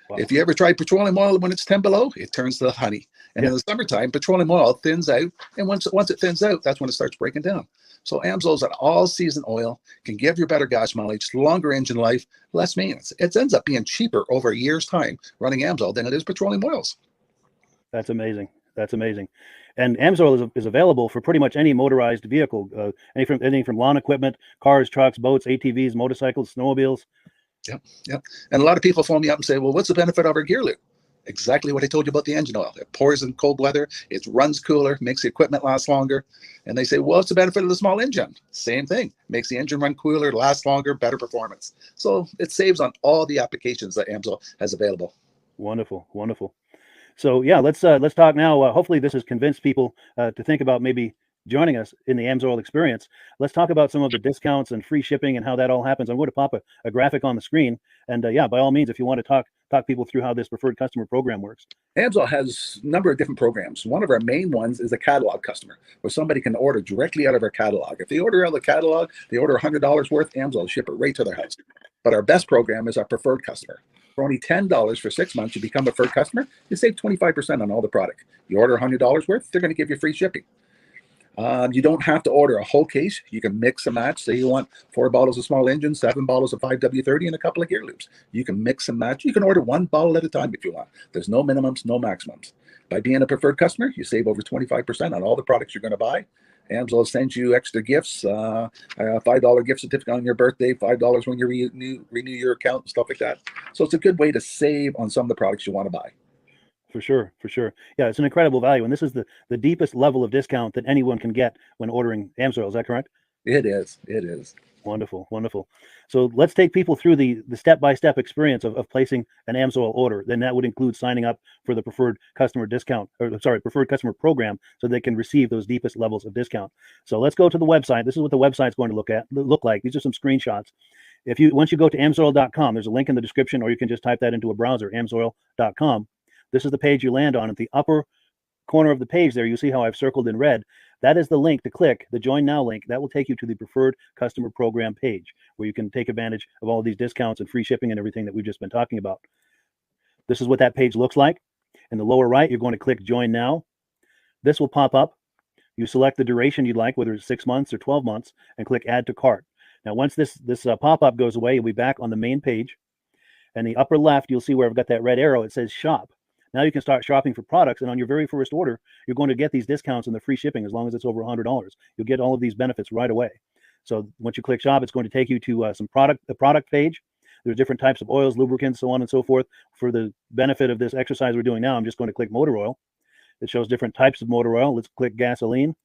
Wow. If you ever tried petroleum oil when it's 10 below, it turns to honey. And in the summertime, petroleum oil thins out, and once it thins out, that's when it starts breaking down. So Amsoil's an all-season oil, can give you better gas mileage, longer engine life, less maintenance. It ends up being cheaper over a year's time running Amsoil than it is petroleum oils. That's amazing. That's amazing. And Amsoil is available for pretty much any motorized vehicle, anything from lawn equipment, cars, trucks, boats, ATVs, motorcycles, snowmobiles. Yep. And a lot of people phone me up and say, well, what's the benefit of our gear lube? Exactly what I told you about the engine oil. It pours in cold weather, it runs cooler, makes the equipment last longer. And they say, well, what's the benefit of the small engine? Same thing. Makes the engine run cooler, last longer, better performance. So it saves on all the applications that Amsoil has available. Wonderful, wonderful. So yeah, let's talk now. Hopefully this has convinced people to think about maybe joining us in the Amsoil experience. Let's talk about some of the discounts and free shipping and how that all happens. I'm going to pop a graphic on the screen. And by all means, if you want to talk people through how this preferred customer program works. Amsoil has a number of different programs. One of our main ones is a catalog customer, where somebody can order directly out of our catalog. If they order out of the catalog, they order $100 worth, Amsoil will ship it right to their house. But our best program is our preferred customer. For only $10 for 6 months, you become a preferred customer, you save 25% on all the product. You order $100 worth, they're going to give you free shipping. You don't have to order a whole case. You can mix and match. Say you want 4 bottles of small engine, 7 bottles of 5W30, and a couple of gear loops. You can mix and match. You can order 1 bottle at a time if you want. There's no minimums, no maximums. By being a preferred customer, you save over 25% on all the products you're going to buy. Amsoil sends you extra gifts, a $5 gift certificate on your birthday, $5 when you renew your account, and stuff like that. So it's a good way to save on some of the products you want to buy. For sure, for sure. Yeah, it's an incredible value, and this is the deepest level of discount that anyone can get when ordering Amsoil. Is that correct? It is. It is. Wonderful, wonderful. So let's take people through the step-by-step experience of placing an Amsoil order. Then that would include signing up for the preferred customer discount, or sorry, preferred customer program, so they can receive those deepest levels of discount. So let's go to the website. This is what the website's going to look like. These are some screenshots. Once you go to amsoil.com, there's a link in the description, or you can just type that into a browser, amsoil.com. This is the page you land on. At the upper corner of the page there, you see how I've circled in red. That is the link to click, the Join Now link. That will take you to the Preferred Customer Program page, where you can take advantage of all of these discounts and free shipping and everything that we've just been talking about. This is what that page looks like. In the lower right, you're going to click Join Now. This will pop up. You select the duration you'd like, whether it's 6 months or 12 months, and click Add to Cart. Now, once this pop-up goes away, you'll be back on the main page. And the upper left, you'll see where I've got that red arrow. It says Shop. Now you can start shopping for products, and on your very first order, you're going to get these discounts and the free shipping as long as it's over $100. You'll get all of these benefits right away. So once you click Shop, it's going to take you to the product page. There's different types of oils, lubricants, so on and so forth. For the benefit of this exercise we're doing now, I'm just going to click motor oil. It shows different types of motor oil. Let's click gasoline.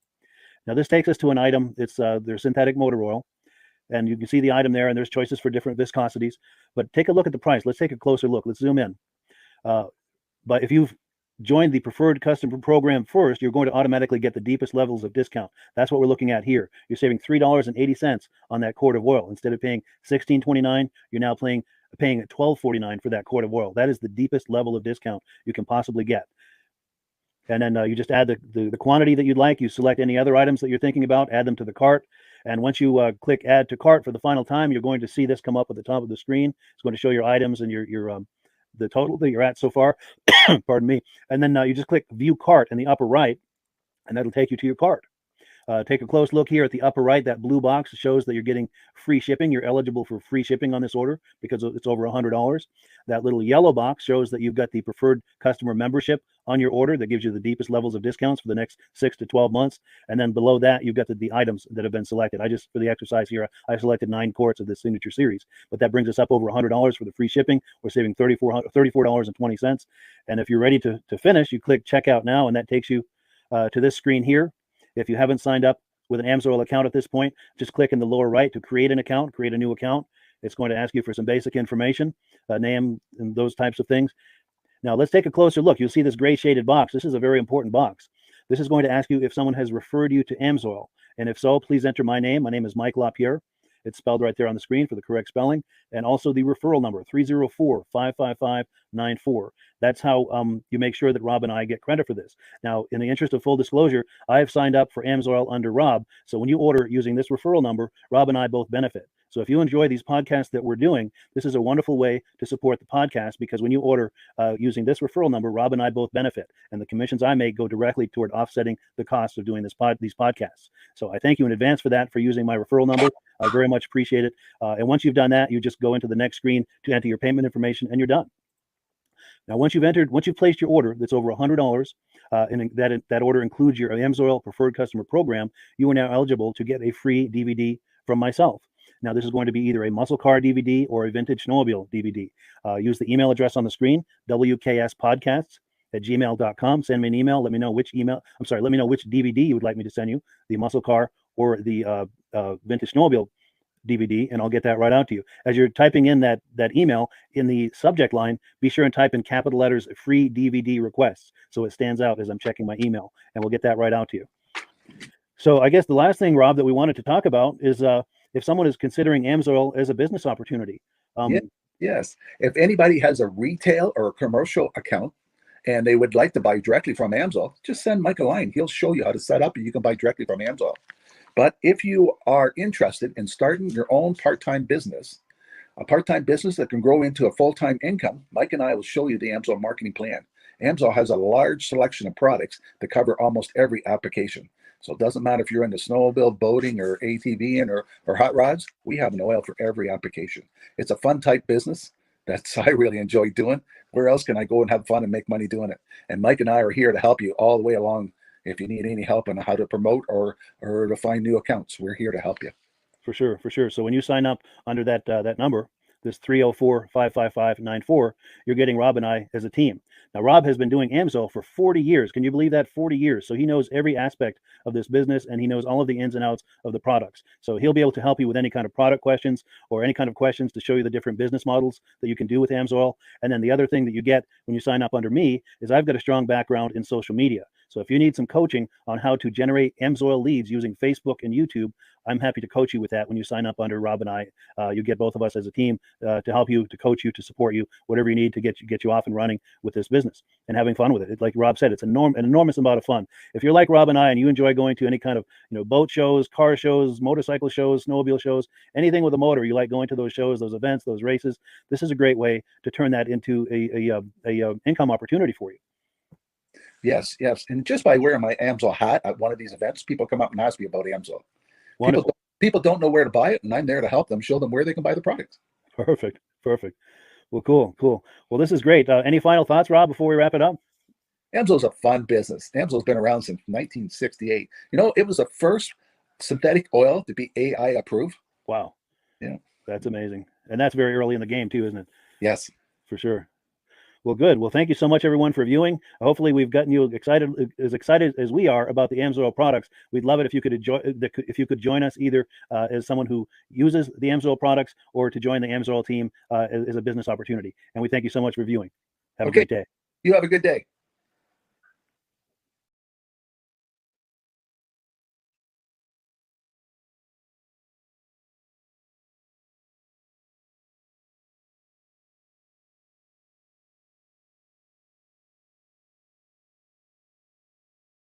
Now this takes us to an item. It's their synthetic motor oil. And you can see the item there, and there's choices for different viscosities. But take a look at the price. Let's take a closer look. Let's zoom in. But if you've joined the preferred customer program first, you're going to automatically get the deepest levels of discount. That's what we're looking at here. You're saving $3.80 on that quart of oil. Instead of paying $16.29, you're now paying $12.49 for that quart of oil. That is the deepest level of discount you can possibly get. And then you just add the quantity that you'd like. You select any other items that you're thinking about, add them to the cart. And once you click Add to Cart for the final time, you're going to see this come up at the top of the screen. It's going to show your items and the total that you're at so far. Pardon me. And then you just click View Cart in the upper right, and that'll take you to your cart. Take a close look here at the upper right. That blue box shows that you're getting free shipping. You're eligible for free shipping on this order because it's over $100. That little yellow box shows that you've got the preferred customer membership on your order that gives you the deepest levels of discounts for the next 6 to 12 months. And then below that, you've got the items that have been selected. For the exercise here, I selected 9 quarts of the signature series, but that brings us up over $100 for the free shipping. We're saving $34.20. And if you're ready to finish, you click Checkout Now, and that takes you to this screen here. If you haven't signed up with an Amsoil account at this point, just click in the lower right to create an account, create a new account. It's going to ask you for some basic information, name and those types of things. Now let's take a closer look. You'll see this gray shaded box. This is a very important box. This is going to ask you if someone has referred you to Amsoil. And if so, please enter my name. My name is Mike LaPierre. It's spelled right there on the screen for the correct spelling. And also the referral number, 304-555-94. That's how you make sure that Rob and I get credit for this. Now, in the interest of full disclosure, I have signed up for Amsoil under Rob. So when you order using this referral number, Rob and I both benefit. So if you enjoy these podcasts that we're doing, this is a wonderful way to support the podcast, because when you order using this referral number, Rob and I both benefit. And the commissions I make go directly toward offsetting the cost of doing these podcasts. So I thank you in advance for that, for using my referral number. I very much appreciate it. And once you've done that, you just go into the next screen to enter your payment information, and you're done. Now, once you've placed your order that's over $100, and that order includes your Amsoil Preferred Customer Program, you are now eligible to get a free DVD from myself. Now, this is going to be either a muscle car DVD or a vintage snowmobile DVD. Use the email address on the screen, wkspodcasts@gmail.com. Send me an email. Let me know which DVD you would like me to send you, the muscle car or the vintage snowmobile DVD, and I'll get that right out to you. As you're typing in that email, in the subject line, be sure and type in capital letters "free DVD requests" so it stands out as I'm checking my email, and we'll get that right out to you. So I guess the last thing, Rob, that we wanted to talk about is if someone is considering Amsoil as a business opportunity. Yes. If anybody has a retail or a commercial account and they would like to buy directly from Amsoil, just send Mike a line. He'll show you how to set up, and you can buy directly from Amsoil. But if you are interested in starting your own part-time business, a part-time business that can grow into a full-time income, Mike and I will show you the Amsoil marketing plan. Amsoil has a large selection of products that cover almost every application. So it doesn't matter if you're into snowmobile, boating, or ATVing or hot rods, we have an oil for every application. It's a fun type business that's I really enjoy doing. Where else can I go and have fun and make money doing it? And Mike and I are here to help you all the way along. If you need any help on how to promote or to find new accounts, we're here to help you. For sure, for sure. So when you sign up under that that number, this 304-555-94, you're getting Rob and I as a team. Now, Rob has been doing Amsoil for 40 years. Can you believe that? 40 years. So he knows every aspect of this business, and he knows all of the ins and outs of the products. So he'll be able to help you with any kind of product questions or any kind of questions to show you the different business models that you can do with Amsoil. And then the other thing that you get when you sign up under me is I've got a strong background in social media. So if you need some coaching on how to generate Amsoil leads using Facebook and YouTube, I'm happy to coach you with that when you sign up under Rob and I. You get both of us as a team to help you, to coach you, to support you, whatever you need to get you off and running with this business and having fun with it. Like Rob said, it's an enormous amount of fun. If you're like Rob and I and you enjoy going to any kind of boat shows, car shows, motorcycle shows, snowmobile shows, anything with a motor, you like going to those shows, those events, those races, this is a great way to turn that into a income opportunity for you. Yes, yes. And just by wearing my Amsoil hat at one of these events, people come up and ask me about Amsoil. People don't know where to buy it, and I'm there to help them, show them where they can buy the product. Perfect. Well, cool. Well, this is great. Any final thoughts, Rob, before we wrap it up? Amsoil's a fun business. Amsoil's been around since 1968. It was the first synthetic oil to be AI approved. Wow. Yeah. That's amazing. And that's very early in the game too, isn't it? Yes. For sure. Well, good. Well, thank you so much, everyone, for viewing. Hopefully, we've gotten you excited as we are about the Amsoil products. We'd love it if you could join us either as someone who uses the Amsoil products or to join the Amsoil team as a business opportunity. And we thank you so much for viewing. Have a great day. You have a good day.